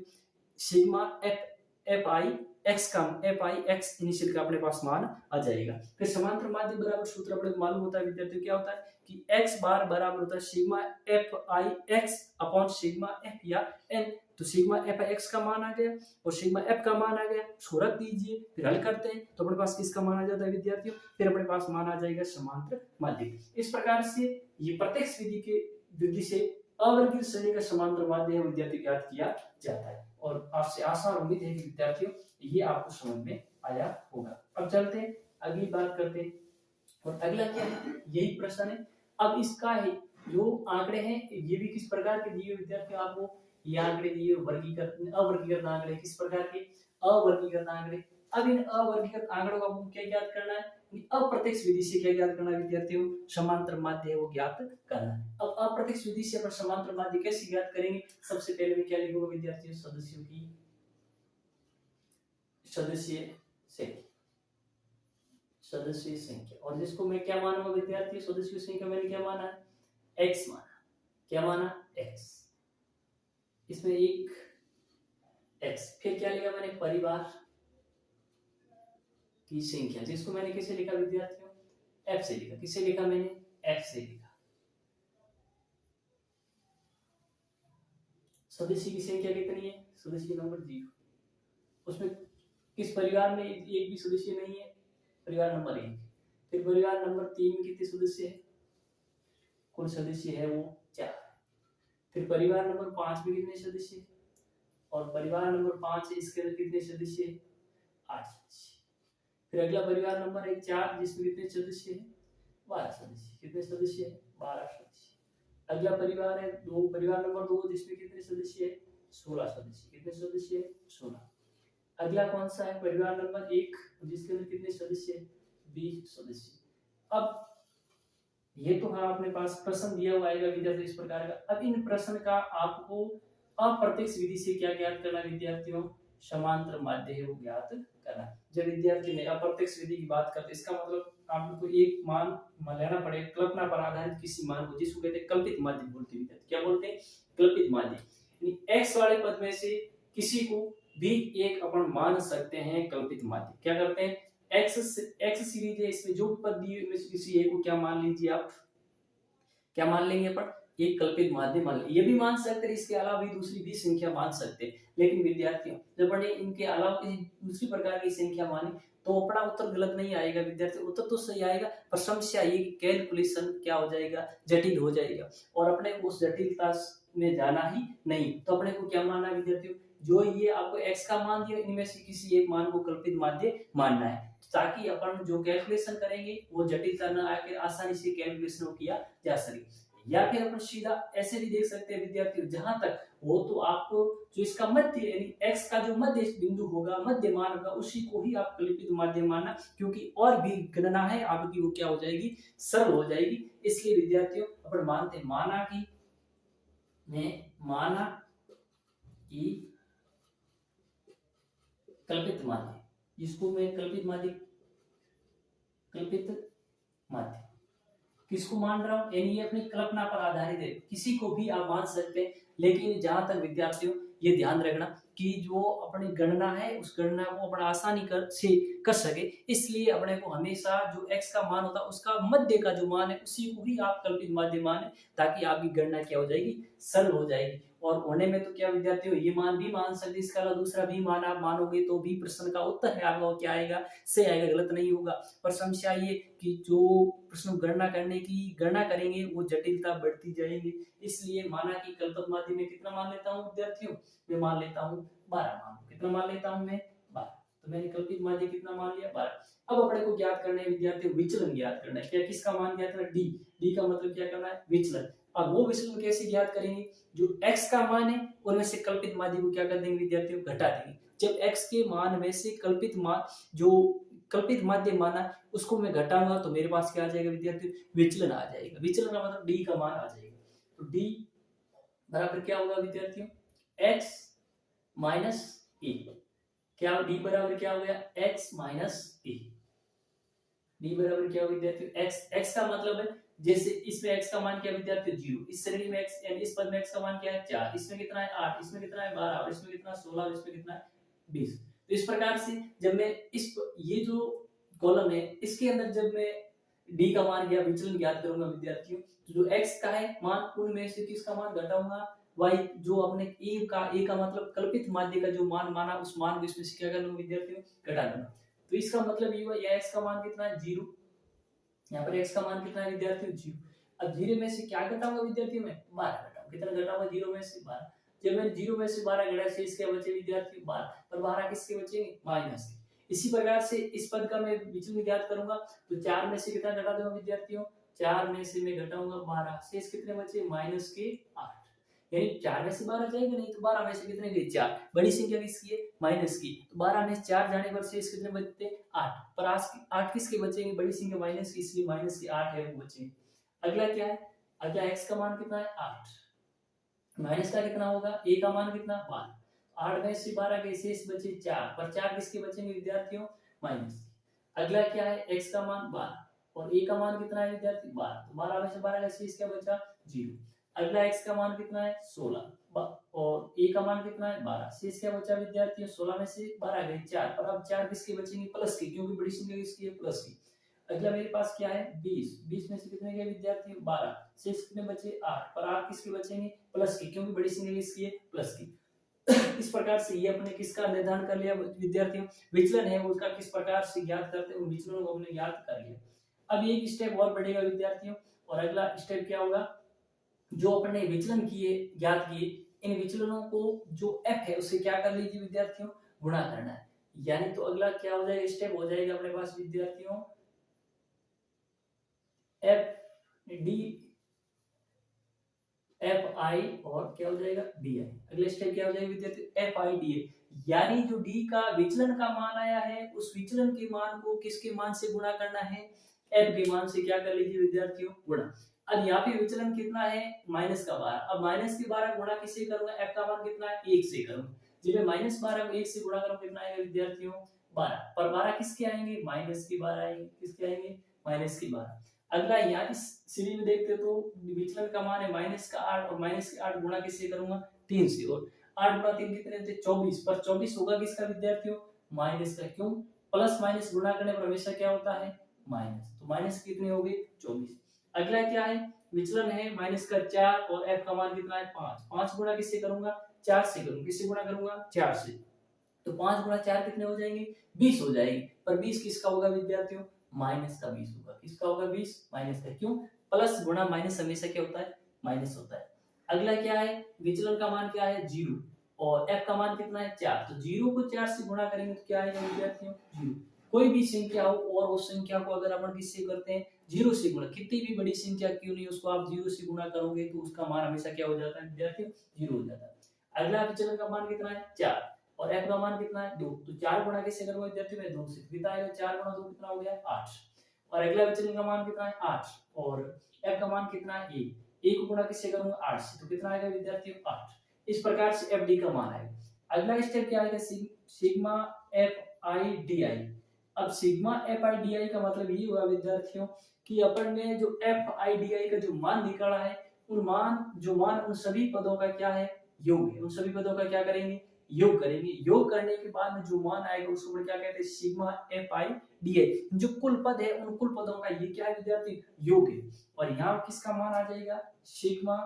सिग्मा एफ आई एक्स का, एफ आई एक्स इनिशियल का अपने पास मान आ जाएगा। फिर समांतर माध्य बराबर सूत्र अपने को मालूम होता है विद्यार्थियों, क्या होता है कि x बार बराबर होता है सिग्मा एफ आई एक्स अपॉन सिग्मा एफ या एन। तो सिग्मा एफ एक्स का मान आ गया और सिग्मा एफ का मान आ गया, उसको रख दीजिए, फिर हल करते हैं तो अपने पास किसका मान आ जाता है विद्यार्थियों, फिर अपने पास मान आ जाएगा समांतर माध्य। इस प्रकार से ये प्रत्यक्ष विधि से अवर्गीकृत श्रेणी का समांतर माध्य है विद्यार्थी ज्ञात किया जाता है। और आपसे आशा और उम्मीद है कि विद्यार्थियों ये आपको समझ में आया होगा। अब चलते हैं अगली बात करते हैं, और अगला क्या है, यही प्रश्न है। अब इसका है जो आंकड़े हैं ये भी किस प्रकार के दिए विद्यार्थियों, आपको ये आंकड़े दिए वर्गीकृत अवर्गीकृत आंकड़े, किस प्रकार के, अवर्गीकृत आंकड़े। अब इन अवर्गीकृत आंकड़ों का आपको क्या ज्ञात करना है, अप्रत्यक्ष विधि से क्या ज्ञात करना है विद्यार्थियों, समांतर माध्य है वो ज्ञात करना है। अब अप्रत्यक्ष विधि से अपन समांतर माध्य कैसे ज्ञात करेंगे, सबसे पहले मैं क्या लिखूंगा विद्यार्थियों, सदस्यों की सदस्य संख्या, और जिसको मैं क्या मानूंगा विद्यार्थियों, सदस्यों संख्या मैंने क्या माना है, x माना। क्या माना, x। इसमें एक x, फिर क्या लिखा मैंने, परिवार की संख्या, जिसको मैंने किसे लिखा विद्यार्थियों, f से लिखा। किसे लिखा मैंने, f से लिखा। सदस्य की संख्या कितनी है, सदस्य नंबर 0। उसमें किस परिवार में एक भी सदस्य नहीं है, परिवार नंबर 1। फिर परिवार नंबर 3 में कितने सदस्य है, कुल सदस्य है वो 4। फिर परिवार नंबर 5 में कितने सदस्य, और परिवार नंबर 5 है, इसके अंदर कितने सदस्य है? 8 सदस्य। फिर अगला परिवार नंबर है 4, जिसमें कितने सदस्य है? 12 सदस्य। कितने सदस्य है? 12 सदस्य। अगला परिवार है परिवार नंबर 2, जिसमें कितने सदस्य है? 16 सदस्य। कितने सदस्य है? 16। अगला कौन सा है? परिवार नंबर 1, जिसके अंदर कितने सदस्य है? 20 सदस्य। अब ये तो हाँ अपने पास प्रश्न दिया हुआ आएगा विद्यार्थी इस प्रकार का। अब इन प्रश्न का आपको अप्रत्यक्ष विधि से क्या ज्ञात करना विद्यार्थियों? समांतर माध्य है वो ज्ञात करना। जब विद्यार्थी ने अप्रत्यक्ष विधि की बात करते, इसका मतलब आपको एक मान लेना पड़ेगा कल्पना पर आधारित किसी मान को, जिसको कहते हैं कल्पित माध्य बोलते हैं। क्या बोलते हैं? कल्पित माध्य। यानी एक्स वाले पद में से किसी को भी एक अपन मान सकते हैं कल्पित माध्य। क्या करते हैं? एक्स सीरीज है, इसमें जो पद दिए उनमें से किसी एक को क्या मान लीजिए आप? क्या मान लेंगे अपन? एक कल्पित माध्य मान लेंगे। ये भी मान सकते हैं, इसके अलावा भी दूसरी भी संख्या मान सकते हैं। लेकिन विद्यार्थियों जब अपन इनके अलावा किसी दूसरी प्रकार की संख्या माने तो अपना उत्तर गलत नहीं आएगा विद्यार्थी, उत्तर तो सही आएगा, पर समस्या ये कैलकुलेशन क्या हो जाएगा? जटिल हो जाएगा। और अपने को उस जटिलता में जाना ही नहीं। तो अपने को क्या मानना है विद्यार्थियों? जो ये आपको x का मान दिया, इनमें से किसी एक मान को कल्पित माध्य मानना है, ताकि अपन जो कैलकुलेशन करेंगे वो जटिलता न आके आसानी से कैलकुलेशन किया जा सके। या फिर अपन सीधा ऐसे भी देख सकते हैं विद्यार्थियों, जहां तक वो तो आपको जो इसका मध्य यानी x का जो मध्य बिंदु होगा, मध्य मान होगा, उसी को ही आप कल्पित माध्य मानना, क्योंकि और भी गणना है आपकी वो क्या हो जाएगी? सरल हो जाएगी। इसलिए विद्यार्थियों अपन मानते हैं माना कि कल्पित माध्य, इसको मैं कल्पित माध्य किसको मान रहा हूं? यानी ये अपनी कल्पना पर आधारित है, किसी को भी आप मान सकते हैं। लेकिन जहां तक विद्यार्थियों ये ध्यान रखना कि जो अपनी गणना है उस गणना को अपन आसानी कर सके, इसलिए अपने को हमेशा जो x का मान होता है उसका मध्य का जो मान है उसी को ही आप कल्पित माध्य माने, ताकि आपकी गणना क्या हो जाएगी? सरल हो जाएगी। और होने में तो क्या विद्यार्थियों ये मान भी मान सकते, इसका अलावा दूसरा भी मान आप मानोगे तो भी प्रश्न का उत्तर है आपका क्या आएगा? सही आएगा, गलत नहीं होगा। पर समस्या ये कि जो प्रश्न गणना करेंगे वो जटिलता बढ़ती जाएगी। इसलिए माना कि कल्पित माध्य में कितना मान लेता हूँ विद्यार्थियों? मैं मान लेता हूँ 12 मान। कितना मान लेता हूँ मैं? 12। तो मैंने कल्पित माध्य कितना मान लिया? 12। अब अपने को ज्ञात करना है विद्यार्थियों विचलन ज्ञात करना है। क्या किसका मान ज्ञात करना है? डी का मतलब क्या करना है? विचलन। अब वो विचलन कैसे ज्ञात करेंगे? जो x का मान है उनमें से कल्पित माध्य को क्या कर देंगे विद्यार्थियों? घटा देंगे। जब x के मान में से कल्पित माध्य माना उसको मैं घटाऊंगा तो मेरे पास क्या आ जाएगा विद्यार्थियों? विचलन आ जाएगा। विचलन का मतलब डी का मान आ जाएगा। तो डी बराबर क्या होगा विद्यार्थियों? x माइनस ए। क्या डी बराबर क्या हो गया? x माइनस ए। डी बराबर क्या हो विद्यार्थियों? x का मतलब है जैसे इसमें x का मान क्या विद्यार्थियों? 0। इस श्रेणी में x यानी इस पद में x का मान क्या है? 4। इसमें कितना है? 8। इसमें कितना है? 12। और इसमें कितना? 16। और इसमें कितना है? 20। तो इस प्रकार से जब मैं ये जो कॉलम है इसके अंदर जब मैं डी का मान या विचलन ज्ञात करूंगा विद्यार्थियों, तो जो x का है मान उनमें से किसका मान घटाऊंगा? y जो अपने a का मतलब कल्पित माध्य का जो मान माना उस मान को इसमें से क्या कर लूंगा विद्यार्थियों? घटा दूंगा। तो इसका मतलब ये हुआ या x का मान कितना है? 0। यहाँ पर x का मान कितना है विद्यार्थियों? 0। अब 0 में से क्या घटाऊंगा विद्यार्थियों? में 12 घटाऊंगा। कितना घटाऊंगा 0 में से? 12। जब मैंने 0 में से 12 घटा से इसके बचे विद्यार्थियों 12, पर 12 किसके बचेंगे? माइनस के। इसी प्रकार से इस पद का मैं विचलन ज्ञात करूंगा तो 4 में से कितना घटा दूंगा विद्यार्थियों? 4 में से मैं घटाऊंगा 12, शेष कितने बचे? माइनस के 8। यानी 4 में से 12 जाएगा नहीं, तो 12 में से कितने गए? 4। बड़ी संख्या किसकी है? माइनस की। तो 12 में से 4 जाने पर शेष कितने बचते? 8। पर 8 किसके बचेंगे? बड़ी संख्या माइनस की, इसलिए माइनस के 8 है वो बचेंगे। अगला क्या है? अगला x का मान कितना है? 8। माइनस का कितना होगा? a का मान कितना? 12। 8 में से 12 के शेष बचे 4, पर 4 किसके बचेंगे विद्यार्थियों? माइनस। अगला क्या है? x का मान 12 और a का मान कितना है विद्यार्थी? 12। तो 12 में से 12 का शेष क्या बचा? 0। अगला x का मान कितना है? 16 और a का मान कितना है? 12। शेष क्या बचा विद्यार्थियों? 16 में से 12 गए 4, पर अब 4 किसके बचेंगे? प्लस के, क्योंकि बड़ी संख्या किसकी है? प्लस की। अगला मेरे पास क्या है? 20। 20 में से कितने गए विद्यार्थियों? 12। शेष कितने बचे? 8, पर 8 किसके बचेंगे? प्लस के, क्योंकि बड़ी संख्या किसकी है? प्लस की। इस प्रकार से ये अपने किसका निर्धारण कर लिया विद्यार्थियों? विचलन है उसका किस प्रकार से ज्ञात करते हैं, उन विचलनों को हमने ज्ञात कर लिया। अब एक स्टेप और बढ़ेगा विद्यार्थियों, और अगला स्टेप क्या होगा? जो अपने विचलन किए ज्ञात किए इन विचलनों को जो f है उससे क्या कर लीजिए विद्यार्थियों, गुणा करना है। यानी तो अगला क्या हो जाएगा, स्टेप हो जाएगा अपने पास विद्यार्थियों एफ डी एफ आई और क्या हो जाएगा डी आई। अगले स्टेप क्या हो जाएगा विद्यार्थियों एफ आई डी आई, यानी जो डी का विचलन का मान आया है उस विचलन के मान को किसके मान से गुणा करना है, एफ के मान से क्या कर लीजिए विद्यार्थियों गुणा। अब यहाँ पे विचलन कितना है -12, अब -12 गुणा किससे करूंगा, एफ का मान कितना है 1 से करूंगा। जब मैं -12 को 1 से गुणा करूं कितना आएगा विद्यार्थियों 12, पर 12 किसके आएंगे -12 आएंगे, किसके आएंगे -12। अगला यहाँ इस सीरीज में देखते तो विचलन का मान है -8 और -8 गुणा किससे करूंगा 3 से, और 8 गुणा 3 कितने होते 24, पर 24 होगा किसका विद्यार्थियों माइनस का, क्यों प्लस माइनस गुणा करने पर हमेशा क्या होता है माइनस, तो माइनस कितने हो गए 24। अगला क्या है विचलन है -4 और f का मान कितना है 5, 5 गुणा किससे करूंगा 4 से करूंगा, किससे गुणा करूंगा 4 से, तो 5 गुणा 4 कितने हो जाएंगे 20 हो जाएगी, पर 20 किसका होगा विद्यार्थियों माइनस का 20 होगा, किसका होगा 20 माइनस का, क्यों प्लस गुणा माइनस हमेशा क्या होता है माइनस होता है। अगला क्या है विचलन का मान क्या है 0 और f का मान कितना है 4, तो 0 को 4 से गुणा करेंगे तो क्या आएगा विद्यार्थियों 0। कोई भी संख्या हो और उस संख्या को अगर अपन किससे करते हैं 0 से गुणा, कितनी भी बड़ी संख्या क्यों नहीं उसको आप 0 से गुणा करोगे तो उसका मान हमेशा क्या हो जाता है विद्यार्थियों 0 हो जाता है। अगला विचलन का मान कितना है 4 और f का मान कितना है 2, तो 4 गुणा किससे करूंगा विद्यार्थियों मैं 2 से, कितना आएगा 4 गुणा 2 कितना हो गया 8, और अगला विचलन का मान कितना है 8 और f का मान कितना है 1, 1 गुणा किससे करूंगा 8 से, तो कितना आएगा विद्यार्थियों 8। इस प्रकार से f d का मान आएगा। अगला स्टेप क्या आएगा sigma F I D I. अब sigma F I D I का मतलब ये हुआ विद्यार्थियों कि अपन ने जो एफ आई डी आई का जो मान निकाला है उन सभी पदों का क्या है योग है, उन सभी पदों का क्या करेंगे योग करेंगे। योग करने के बाद में जो मान आएगा उसको क्या कहते हैं सिग्मा एफ आई डी आई। जो कुल पद है उन कुल पदों का ये क्या है विद्यार्थी योग है, और यहाँ किसका मान आ जाएगा सिग्मा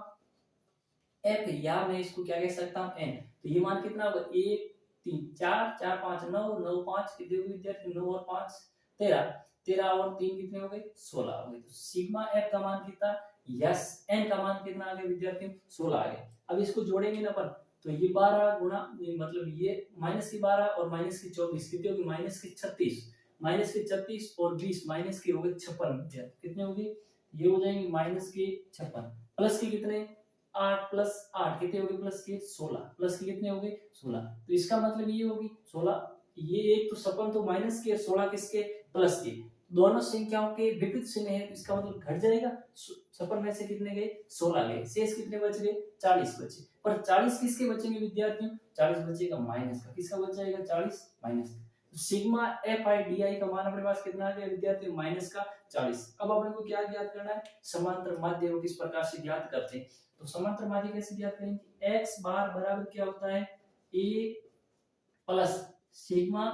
एफ, या मैं इसको क्या कह सकता हूँ एन, तो ये मान कितना होगा 1 3 4 4 5 9 9 5 कितने हो गए विद्यार्थी 9 और 5 13, 13 और 3 कितने हो गए 16 हो गए। तो सिग्मा एफ का मान कितना यस एन का मान कितना आ गया विद्यार्थी 16 आ गया। अब इसको जोड़ेंगे ना अपन तो ये 12 गुणा मतलब ये -12 और -24 कितने होगी -36, -36 और 20 माइनस के हो गए 56, कितने हो गए ये हो जाएंगे -56, प्लस के कितने 8 प्लस 8 कितने हो गए प्लस के 16, प्लस के कितने हो गए 16, तो इसका मतलब ये होगी 16, ये एक तो 56 तो माइनस के 16 किसके प्लस के, दोनों संख्याओं के विपरीत चिन्ह है, इसका मतलब घट जाएगा 56 में से कितने गए 16 गए, शेष कितने बच गए 40 बचे, पर 40 किसके बचेंगे विद्यार्थियों 40 बचेगा माइनस का, किसका बच जाएगा 40 माइनस का। तो sigma F I D I का मान अपने पास कितना आ गया विद्यार्थियों माइनस का 40। अब अपने को क्या ज्ञात करना है समांतर माध्य को किस प्रकार से ज्ञात करते हैं, तो समांतर माध्य कैसे ज्ञात करेंगे x बार बराबर क्या होता है a प्लस सिग्मा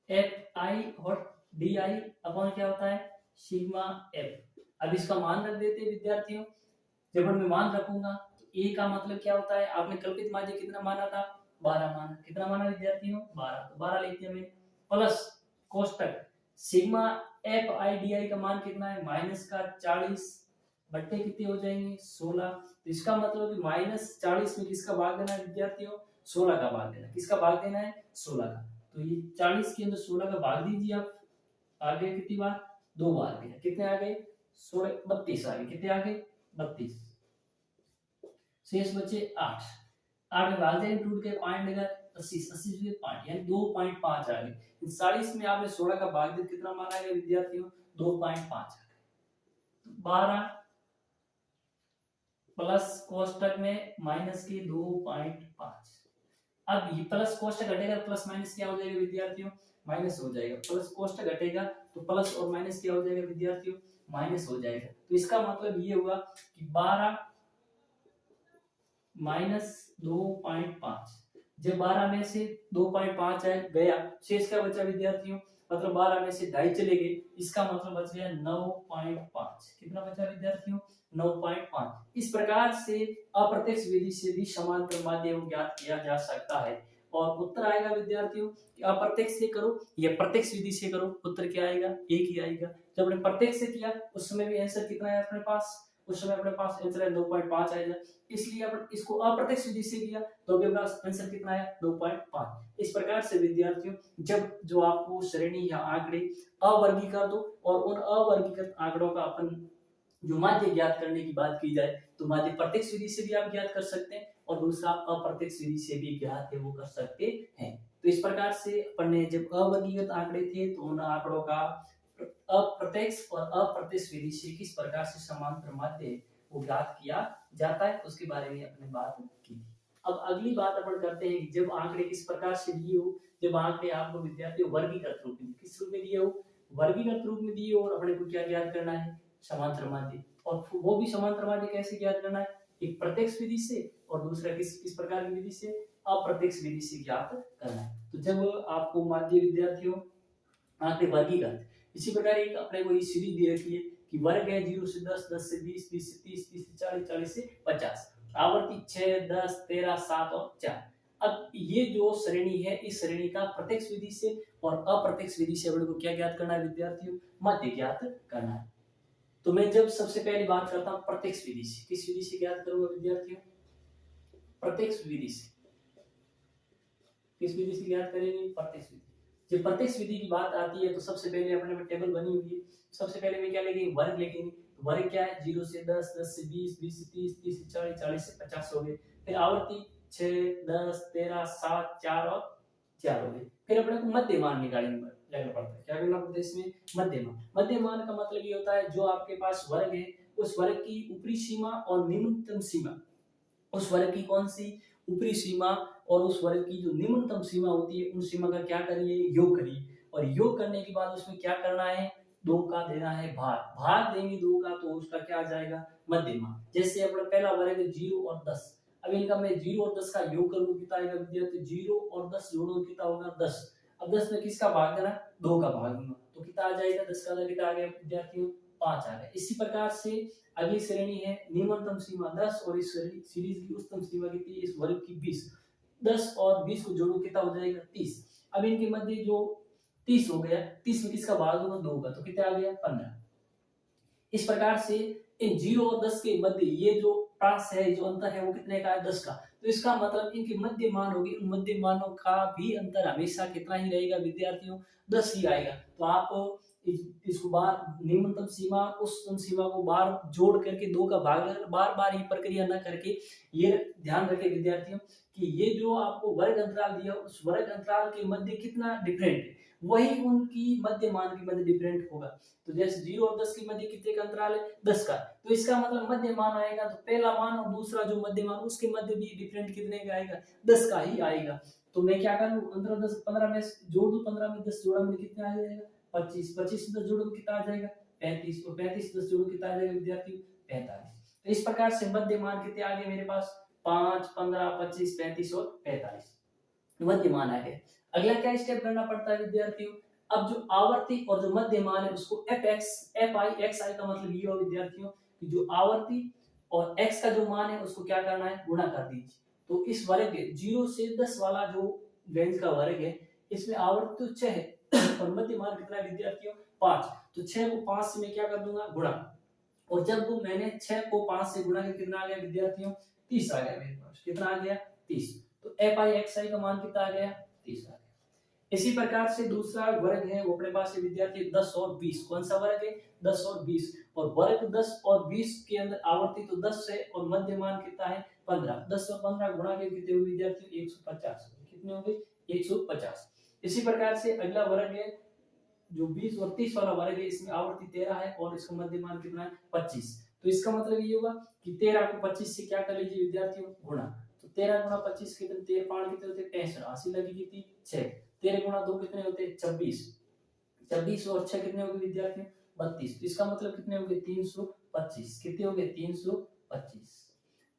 एफ आई और डी आई अपॉन क्या होता है सिग्मा एफ। अब इसका मान रख देते हैं विद्यार्थियों, जब मैं मान रखूंगा तो a का मतलब क्या होता है आपने कल्पित माध्य कितना माना था 12 माना, कितना माना विद्यार्थियों 12, तो 12 लेते हैं प्लस कोष्टक sigma F I D I का मान कितना है माइनस का 40 बट्टे कितने हो जाएंगे 16, तो इसका मतलब कि -40 में किसका भाग देना है विद्यार्थियों 16 का भाग देना, किसका भाग देना है 16 का, तो ये 40 के अंदर 16 का भाग दीजिए आप, आ गए कितनी बार 2 बार गए, कितने आ गए 16 32 आ गए, कितने आ गए 32, शेष बचे 8, 8 में भाग देंगे टूट के पॉइंट लेगा 80 से पॉइंट यानी 2.5 आ गए, 40 में आपने 16 का भाग दिया कितना मान आ गया विद्यार्थियों 2.5 आ गए, 12 प्लस कोष्टक में माइनस की 2.5, अब ये प्लस कोष्टक घटेगा प्लस माइनस क्या हो जाएगा विद्यार्थियों माइनस हो जाएगा, प्लस कोष्टक घटेगा तो प्लस और माइनस क्या हो जाएगा विद्यार्थियों माइनस हो जाएगा, तो इसका मतलब ये हुआ कि 12 माइनस 2.5, जब 12 में से 2.5 गया शेष क्या बचा विद्यार्थियों मतलब 12 में से 2.5 चले गए, इसका मतलब बच गया 9.5, कितना बचा विद्यार्थियों 9.5। इस प्रकार से अप्रत्यक्ष विधि से भी समांतर माध्य ज्ञात किया जा सकता है, और उत्तर आएगा विद्यार्थियों कि अप्रत्यक्ष से करो या प्रत्यक्ष विधि से करो उत्तर क्या आएगा एक ही आएगा। जब हमने प्रत्यक्ष से किया उस समय भी आंसर कितना है अपने पास उस समय अपने पास आंसर है 2.5 आएगा। इसलिए अपन इसको अप्रत्यक्ष विधि से किया तो अपने पास आंसर कितना आया 2.5। इस प्रकार से विद्यार्थियों जब जो आपको श्रेणी या आंकड़े अवर्गीकृत हो और उन अवर्गीकृत आंकड़ों का अपन जो माध्य ज्ञात करने की बात की जाए तो माध्य प्रत्यक्ष विधि से भी आप ज्ञात कर सकते हैं और दूसरा अप्रत्यक्ष विधि से भी ज्ञात है वो कर सकते हैं। तो इस प्रकार से अपन ने जब अवर्गीकृत आंकड़े थे तो उन आंकड़ों का अप्रत्यक्ष और अप्रत्यक्ष विधि से किस प्रकार से समांतर माध्य वो ज्ञात किया जाता है उसके बारे में अपने बात की थी। अब अगली बात अपन करते हैं कि जब आंकड़े किस प्रकार से दिए हो, जब आंकड़े आपको विद्यार्थियों वर्गीकृत रूप में किस रूप में दिए हो, वर्गीकृत रूप में दिए हो और अपने को क्या ज्ञात करना है समांतर माध्य, और वो भी समांतर माध्य कैसे ज्ञात करना है, एक प्रत्यक्ष विधि से और दूसरा किस किस प्रकार की विधि से, अप्रत्यक्ष विधि से ज्ञात करना है। तो जब आपको माध्य विद्यार्थियों आंकड़े वर्गीकृत, इसी प्रकार एक अपने को ये सीरीज दे रखी है कि वर्ग है 0 से 10, 10 से 20, 20 से 30, 30 से 40, 40 से 50, आवर्ती 6, 10, 13, 7 और 4। अब ये जो श्रेणी है इस श्रेणी का प्रत्यक्ष विधि से और अप्रत्यक्ष विधि से अपने को क्या ज्ञात करना है विद्यार्थियों, माध्य ज्ञात करना है। तो मैं जब सबसे पहले बात करता हूं प्रत्यक्ष विधि से, किस विधि से ज्ञात करूंगा विद्यार्थियों, प्रत्यक्ष विधि से। किस विधि से ज्ञात करेंगे, प्रत्यक्ष विधि। जब प्रत्यक्ष विधि की बात आती है तो सबसे पहले अपने में टेबल बनी हुई है, सबसे पहले में क्या लेंगे वर्ग लेंगे। वर्ग क्या है 0 से 10, 10 से 20, 20 से 30, 30 से 40, 40 से 50 हो गए। फिर आवर्ती 6, 10, 13, 7, 4 और 4 हो गए। फिर अपने को मध्य मान निकालना पड़ता है। क्या करना पड़ता है इसमें, मध्य मान। मध्य मान का मतलब ये होता है जो आपके पास वर्ग है उस वर्ग की ऊपरी सीमा और निम्नतम सीमा, उस वर्ग की कौन सी ऊपरी सीमा और उस वर्ग की जो निम्नतम सीमा होती है उन सीमा का क्या करिए, योग करिए। और योग करने के बाद उसमें क्या करना है, 2 का देना है भाग, भाग देंगे 2 का तो उसका क्या आ जाएगा मध्य मान। जैसे अपना पहला वर्ग है 0 और 10, अब इनका मैं 0 और 10 का योग करूंगा कितना आएगा विद्यार्थी, 0 और 10 जोड़ो कितना होगा 10। अब 10 में किसका भाग देना, 2 का भाग दूंगा तो कितना आ जाएगा, 10 का कितना आ गया विद्यार्थियों 5 आ गया। इसी प्रकार से अगली श्रेणी है निम्नतम सीमा 10 और इस सीरीज की उच्चतम सीमा कितनी है, इस वर्ग की 20। 10 और 20 को जोड़ो कितना हो जाएगा 30। अब इनके मध्य जो 30 हो गया, 30 में किसका भाग होगा 2 का तो कितना आ गया 15। इस प्रकार से इन 0 और 10 के मध्य ये जो प्रास है, जो अंतर है वो कितने का है 10 का। तो इसका मतलब इनके मध्य मान होगी, उन मध्य मानों का भी अंतर हमेशा कितना ही रहेगा विद्यार्थियों 10 ही आएगा। तो आप इसको बार निम्नतम सीमा उच्चतम सीमा को बार जोड़ करके 2 का भाग बार बार ये प्रक्रिया न करके ये ध्यान रखें विद्यार्थियों कि ये जो आपको वर्ग अंतराल दिया उस वर्ग अंतराल के मध्य कितना डिफरेंट है वही उनकी मध्य मान के मध्य डिफरेंट होगा। तो जैसे 0 और 10 के मध्य कितने का अंतराल है 10 का, तो इसका मतलब मध्य मान आएगा तो पहला मान और दूसरा जो मध्य मान उसके मध्य भी डिफरेंट कितने का आएगा 10 का ही आएगा। तो मैं क्या करूं 15 10 15 में जोड़ दूं, 15 में 10 जोड़ा में कितना आ जाएगा 25, 25 में 10 जोड़ो कितना आ जाएगा 35, और 35 10 जोड़ो कितना आ जाएगा विद्यार्थी 45। तो इस प्रकार से मध्य मान कितने आ गए मेरे पास 5, 15, 25, 35 और 45 मध्य मान आ गए। अगला क्या स्टेप करना पड़ता है विद्यार्थियों, अब जो आवर्ती और जो मध्य मान है उसको fx fi xi का मतलब ये हो विद्यार्थियों कि जो आवर्ती और x का जो मान है उसको क्या करना है गुणा कर दीजिए। तो इस वर्ग 0 से 10 वाला जो रेंज का वर्ग है इसमें आवर्ती तो 6 है और मध्य मान कितना है विद्यार्थियों 5, तो 6 को 5 से मैं क्या कर दूंगा गुणा, और जब वो मैंने 6 को 5 से गुणा किया कितना आ गया विद्यार्थियों 30 आ गया मेरे पास, कितना आ गया 30। तो fi xi का मान कितना आ गया 30 आ गया। इसी प्रकार से दूसरा वर्ग है वो अपने पास है विद्यार्थी 10 और 20, कौन सा वर्ग है 10 और 20, और वर्ग 10 और 20 के अंदर आवर्ती तो 10 है और मध्य मान कितना है 15, 10 और 15 गुणा के कितने हुए विद्यार्थी 150, कितने हो गए 150। इसी प्रकार से अगला वर्ग है जो 20 और 30 वाला वर्ग है इसमें आवर्ती 13 है और इसका मध्य मान कितना है 25। तो इसका मतलब ये होगा कि 13 को 25 से क्या कर लीजिए विद्यार्थियों गुणा, तो 13 गुणा 25 कितने 13 5 कितने होते 65, 80 लगी कितनी 6, 13 गुणा 2 कितने होते 26, 26 और 6 कितने हो गए विद्यार्थियों 32। तो इसका मतलब कितने हो गए 325, कितने हो गए 325।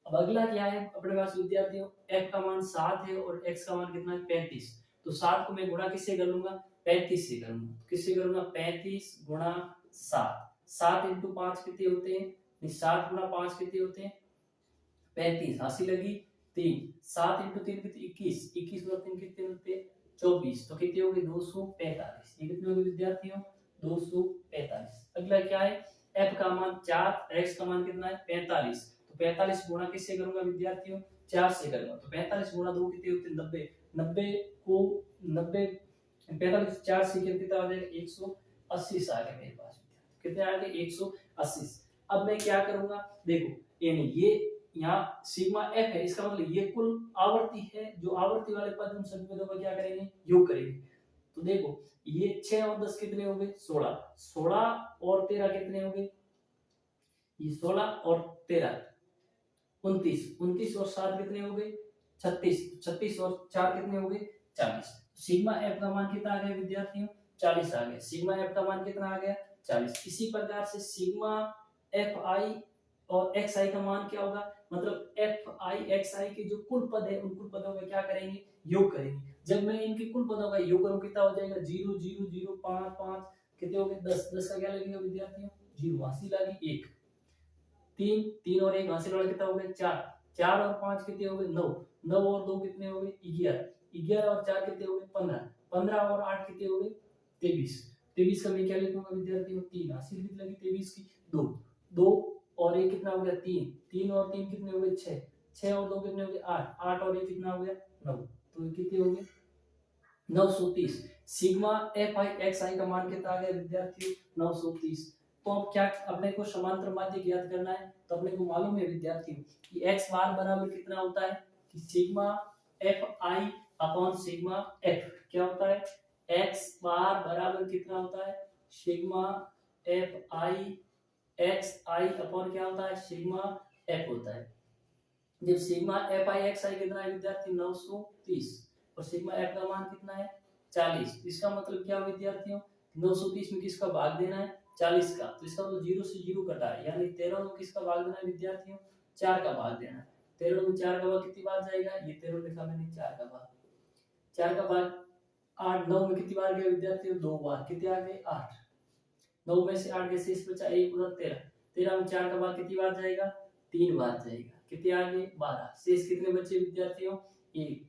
अब अगला क्या है अपने पास विद्यार्थियों f का मान 7 है और x का मान कितना है 35। तो 7 को मैं गुणा किससे कर लूंगा 35 से करूंगा, किससे करूंगा 35 गुणा 7, 7 इंटू 5 कितने होते हैं 7 गुणा 5 कितने होते हैं 35, 80 लगी 3, 7 इंटू 3 कितने 21, 21 गुणा 3 कितने होते हैं 24, तो कितने हो गए 245। ये कितने हो गए विद्यार्थियों 245। अगला क्या है f का मान 4, x का मान कितना है 45। तो 45 गुणा किससे करूंगा विद्यार्थियों 4 से करूंगा। तो 45 गुणा 2 कितने होते हैं 90। 90 को 90 45 4 से कितना आ जाएगा 180 आ गया मेरे पास। कितने आ गए 180। अब मैं क्या करूंगा देखो यानी ये यहाँ सिग्मा एफ है, इसका मतलब ये कुल आवर्ती है, जो आवर्ती वाले पद उन सभी पदों का क्या करेंगे योग करेंगे। तो देखो ये 6 और 10 कितने हो गए 16, 16 और 13 कितने हो गए, ये 16 और 13 29, 29 और 7 कितने हो गए 36, 36 और 4 कितने हो गए 40। सिग्मा एफ का मान कितना आ गया विद्यार्थियों 40 आ गया। सिग्मा एफ का मान कितना आ गया 40। इसी प्रकार से सिग्मा एफ आई और एक्स आई का मान क्या होगा, मतलब एफ आई एक्स आई के जो कुल पद है उन कुल पदों का क्या करेंगे योग करेंगे। जब मैं इनके कुल पदों का योग करूं कितना हो जाएगा 0 0 0 5 5 कितने हो गए 10, 10 का क्या लगेगा विद्यार्थियों 0 हासिल आ गई 1, 3 3 और 1 हासिल वाला कितना हो गया 4, 4 और 5 कितने हो गए 9, 9 और 2 कितने हो गए 11, 11 और 4 कितने हो गए 15, 15 और 8 कितने हो गए 23, 23 का मैं क्या लिखूंगा विद्यार्थियों 3 हासिल कितनी लगी 23 की 2, 2 और 1 कितना हो गया 3, 3 और 3 कितने हो गए 6, 6 और 2 कितने हो गए 8, 8 और 1 कितना हो गया 9, तो कितने हो गए 930। सिग्मा एफ आई एक्स आई का मान कितना आ गया विद्यार्थियों 930। तो अब क्या अपने को समांतर माध्य ज्ञात करना है, तो अपने को मालूम है विद्यार्थियों कि x बार बराबर कितना होता है कि सिग्मा एफ आई अपॉन सिग्मा एफ क्या होता है, x बार बराबर कितना होता है सिग्मा एफ आई एक्स आई अपॉन क्या होता है सिग्मा एफ होता है। जब सिग्मा एफ आई एक्स आई कितना है विद्यार्थी 930 और सिग्मा एफ का मान कितना है 40। इसका मतलब क्या विद्यार्थियों 930 में किसका भाग देना है 40 का, तो इसका मतलब 0 से 0 कटा है, यानी 13 में किसका भाग देना है विद्यार्थियों 4 का भाग देना है। 13 में 4 का भाग कितनी बार जाएगा, ये 13 लिखा मैंने 4 का भाग, 4 का भाग 8, 9 में कितनी बार गया विद्यार्थियों 2 बार, कितने आ गए 8, 9 में से 8 के शेष बचा 1 उधर 13, 13 में 4 का भाग कितनी बार जाएगा 3 बार जाएगा, कितने आ गए 12, शेष कितने बचे विद्यार्थियों 1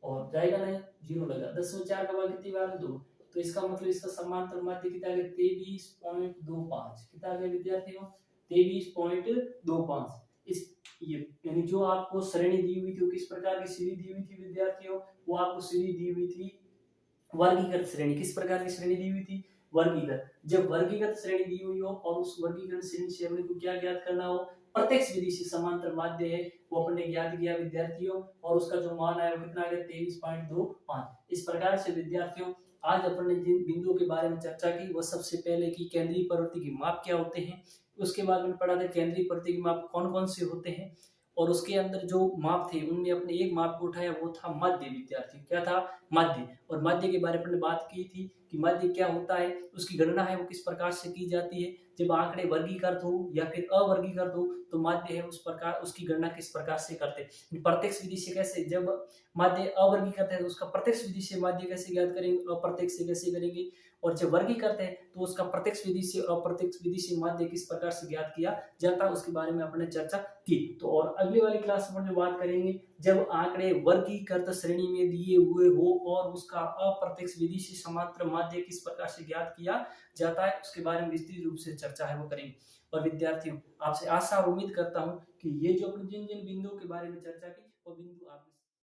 और जाएगा नहीं 0 लगा। 10 में 4 का भाग कितनी बार 2, तो इसका मतलब इसका समांतर माध्य कितना आ गया 23.25, कितना आ गया विद्यार्थियों 23.25। इस ये यानी जो आपको श्रेणी दी हुई थी, किस प्रकार की श्रेणी दी हुई थी विद्यार्थियों, वो आपको श्रेणी दी हुई थी वर्गीकृत श्रेणी। किस प्रकार की श्रेणी दी हुई थी वर्गीकृत। जब वर्गीकृत श्रेणी दी हुई हो और उस वर्गीकृत श्रेणी से हमने को क्या ज्ञात करना हो, प्रत्यक्ष विधि से समांतर माध्य है वो अपने ज्ञात किया विद्यार्थियों, और उसका जो मान आया वो कितना आ गया 23.25। इस प्रकार से विद्यार्थियों आज अपन ने जिन बिंदुओं के बारे में चर्चा की वो सबसे पहले की केंद्रीय प्रवृत्ति के माप क्या होते हैं, उसके बाद में पढ़ा था केंद्रीय प्रवृत्ति के माप कौन कौन से होते हैं, और उसके अंदर जो माप थे उनमें अपने एक माप को उठाया वो था माध्य विद्यार्थी, क्या था माध्य। और माध्य के बारे में बात की थी कि माध्य क्या होता है, उसकी गणना है वो किस प्रकार से की जाती है, जब आंकड़े वर्गीकृत हो या फिर अवर्गीकृत हो तो माध्य है उस प्रकार उसकी गणना किस प्रकार से करते हैं। प्रत्यक्ष विधि से कैसे, जब माध्य अवर्गीकृत है तो उसका प्रत्यक्ष विधि से माध्य कैसे ज्ञात करेंगे, अप्रत्यक्ष से कैसे करेंगे, और जब वर्गीकृत है तो उसका प्रत्यक्ष विधि से और अप्रत्यक्ष विधि से माध्य किस प्रकार से ज्ञात किया जाता है उसके बारे में अपने चर्चा की। तो और अगली वाली क्लास में जो बात करेंगे जब आंकड़े वर्गीकृत श्रेणी में दिए हुए हो और उसका अप्रत्यक्ष विधि से समांतर माध्य किस प्रकार से ज्ञात किया जाता है उसके बारे में विस्तृत रूप से चर्चा है वो करेंगे। और विद्यार्थियों आपसे आशा और उम्मीद करता हूं कि ये जो अपने जिन जिन बिंदुओं के बारे में चर्चा की वो बिंदु आप